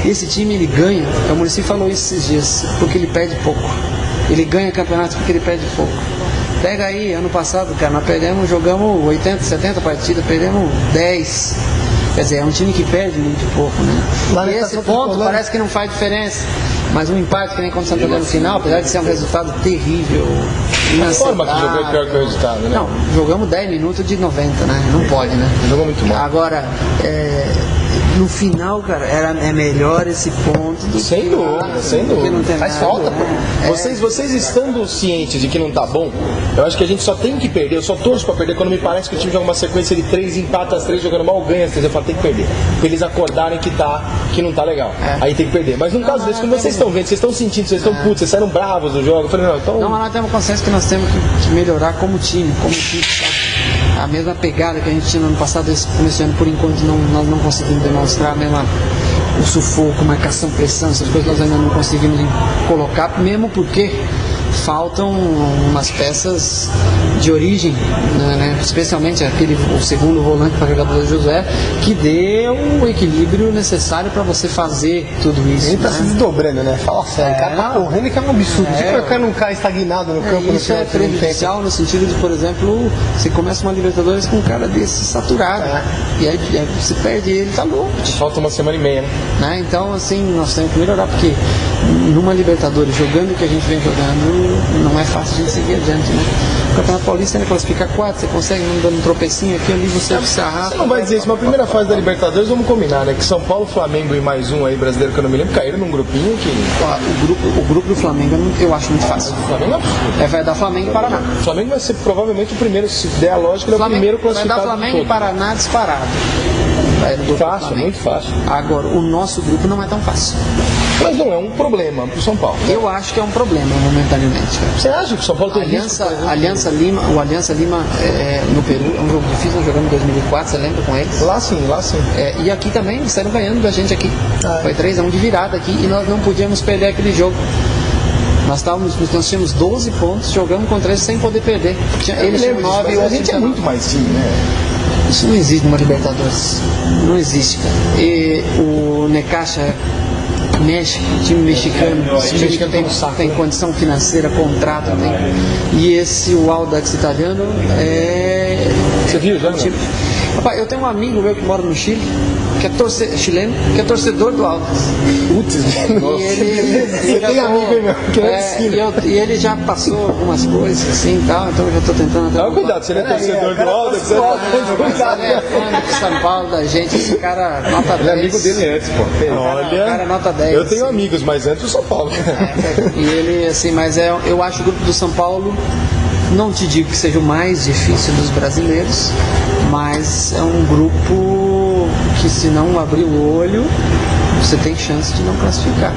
S3: esse time ele ganha, o Muricy falou isso esses dias, porque ele perde pouco. Ele ganha campeonatos porque ele perde pouco. Pega aí, ano passado, cara, nós jogamos 80, 70 partidas, perdemos 10. Quer dizer, é um time que perde muito pouco, né? E esse ponto parece que não faz diferença. Mas um empate que nem contra o Santo André no final, apesar de ser um resultado terrível,
S1: a forma que jogou é pior que o resultado, né?
S3: Não, jogamos 10 minutos de 90, né? Não pode, né?
S1: Jogou muito mal.
S3: Agora, no final, cara, é melhor esse ponto do
S1: sem
S3: que
S1: dúvida, sem dúvida.
S3: Não tem
S1: faz
S3: nada,
S1: falta,
S3: né?
S1: pô. Vocês estando cientes de que não tá bom, eu acho que a gente só tem que perder, eu só torço pra perder quando me parece que o time joga uma sequência de 3 empata as 3, jogando mal, ganha as 3, eu falo, tem que perder. Pra eles acordarem que não tá legal. Aí tem que perder. Mas no caso desse, como vocês estão vendo, vocês estão sentindo, vocês estão putos, vocês saíram bravos do jogo, eu falei, não, então...
S3: Não, mas nós temos consciência que nós temos que melhorar como time, sabe? A mesma pegada que a gente tinha no ano passado, esse começo de ano, por enquanto nós não conseguimos demonstrar o sufoco, marcação, pressão, essas coisas nós ainda não conseguimos colocar, mesmo porque faltam umas peças de origem, né? Especialmente o segundo volante para jogar do José, que dê o equilíbrio necessário para você fazer tudo isso.
S2: Ele tá se desdobrando, né? Fala sério, o cara tá correndo que é um absurdo. O cara não cai estagnado no campo no
S3: isso
S2: final
S3: é
S2: do segundo tempo.
S3: prejudicial no sentido de, por exemplo, você começa uma Libertadores com um cara desse saturado, e aí você perde ele, tá louco.
S1: Falta uma semana e meia,
S3: Né? Então, assim, nós temos que melhorar, porque numa Libertadores, jogando o que a gente vem jogando, não é fácil a gente seguir adiante, né? O Campeonato Paulista ainda classifica 4, você consegue dando um tropecinho aqui, ali você se arrasta.
S1: Você não vai dizer isso, mas a primeira fase da Libertadores, vamos combinar, né? Que São Paulo, Flamengo e mais um aí, brasileiro que eu não me lembro, caíram num grupinho que...
S3: O grupo do Flamengo eu acho muito fácil.
S1: O Flamengo é absurdo.
S3: Vai dar Flamengo e Paraná.
S1: O Flamengo vai ser provavelmente o primeiro, se der a lógica, ele é o primeiro
S3: Vai
S1: classificado
S3: dar Flamengo
S1: de
S3: e Paraná disparado. Vai no grupo do
S1: Fácil,
S3: Flamengo.
S1: muito fácil.
S3: Agora, o nosso grupo não é tão fácil.
S1: Mas não é um problema pro São Paulo.
S3: Eu acho que é um problema momentaneamente. Cara.
S1: Você acha que o São Paulo tem risco?
S3: Aliança Lima no Peru é um jogo difícil, nós jogamos em 2004, você lembra com eles?
S1: Lá sim.
S3: E aqui também, eles saíram ganhando da gente aqui. Foi 3-1 de virada aqui e nós não podíamos perder aquele jogo. Nós tínhamos 12 pontos, jogamos contra eles sem poder perder. Eles tinham 9 e o
S1: a gente é muito mais time, né?
S3: Isso não existe numa Libertadores. Não existe, cara. E o Necaxa, México, time mexicano, esse time que tem condição financeira, contrato, e esse, o Audax italiano,
S1: Você viu já?
S3: Rapaz, eu tenho um amigo meu que mora no Chile, que é chileno, que é torcedor do Audax.
S1: Putz,
S3: Você
S1: tem amigo aí, meu, que é possível.
S3: E ele já passou algumas coisas assim e tal, então eu já estou tentando até.
S1: Toma cuidado, se ele é torcedor do Audax, você
S3: Ele é fã do São Paulo, da gente, esse cara nota 10.
S5: Ele é amigo dele antes, pô.
S1: Olha,
S3: cara nota 10.
S1: eu tenho amigos, mas antes do São Paulo.
S3: E ele, assim, mas eu acho o grupo do São Paulo, não te digo que seja o mais difícil dos brasileiros, mas é um grupo que, se não abrir o olho, você tem chance de não classificar.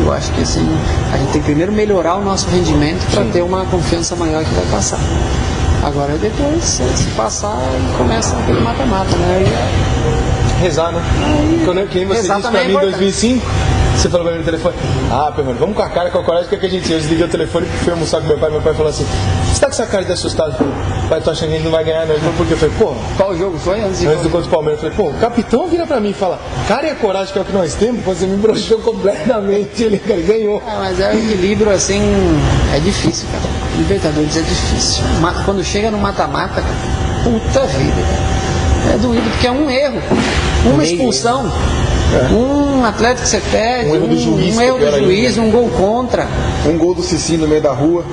S3: Eu acho que, assim, a gente tem que primeiro melhorar o nosso rendimento para ter uma confiança maior que vai passar. Agora depois, se passar, começa aquele mata-mata, né?
S1: Rezar, né? Quem você disse pra mim em 2005, você falou pra mim no telefone, Permano, vamos com a cara, com a coragem, que a gente... Eu desliguei o telefone, fui almoçar com meu pai falou assim, você tá com essa cara de assustado? Eu falei, pai, tô achando que a gente não vai ganhar, não. Ele falou, por quê? Eu falei, pô...
S3: Qual jogo foi? Antes
S1: do contra o Palmeiras, eu falei, pô, o capitão vira pra mim e fala, cara, e a coragem que é o que nós temos? Você me broxou completamente, ele ganhou.
S3: Mas é o equilíbrio, assim, é difícil, cara. Libertadores é difícil. Quando chega no mata-mata, cara, puta vida, cara. É doído, porque é um erro, uma expulsão, um atleta que você perde,
S1: um erro do juiz,
S3: um gol contra.
S5: Um gol do Cicinho no meio da rua.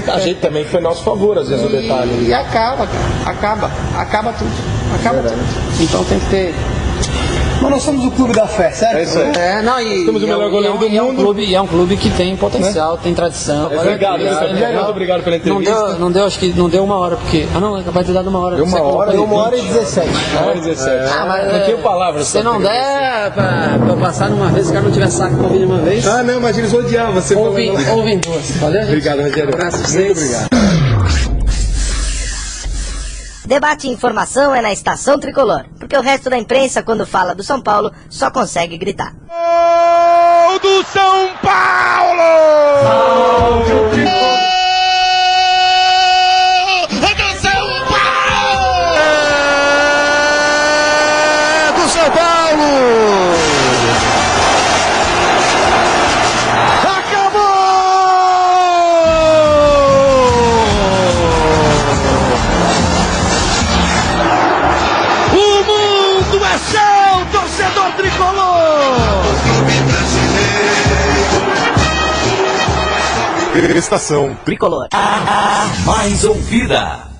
S1: A gente também foi a nosso favor, às vezes, o detalhe.
S3: E acaba, cara. Acaba tudo. Então tem que ter...
S2: Mas nós somos o clube da fé, certo?
S5: É isso aí.
S1: Temos o melhor goleiro do mundo.
S3: É um clube que tem potencial, tem tradição.
S1: Obrigado, muito obrigado pela entrevista.
S3: Acho que não deu uma hora, porque... não, é capaz de ter dado uma hora.
S5: Deu uma hora
S2: Deu 1h17.
S1: 1h17.
S3: Mas
S1: Não tenho palavras.
S3: se não der pra passar numa vez, se o cara não tiver saco pra ouvir de uma vez,
S1: Não, mas eles odiavam você.
S3: ouvem duas. Valeu, gente?
S1: Obrigado, Rogério.
S3: Um abraço pra vocês.
S1: Muito obrigado.
S6: Debate e informação é na Estação Tricolor, porque o resto da imprensa, quando fala do São Paulo, só consegue gritar.
S7: Gol do São Paulo! É do São Paulo! É do São Paulo! Torcedor tricolor!
S8: Estação Tricolor.
S9: Mais ouvida.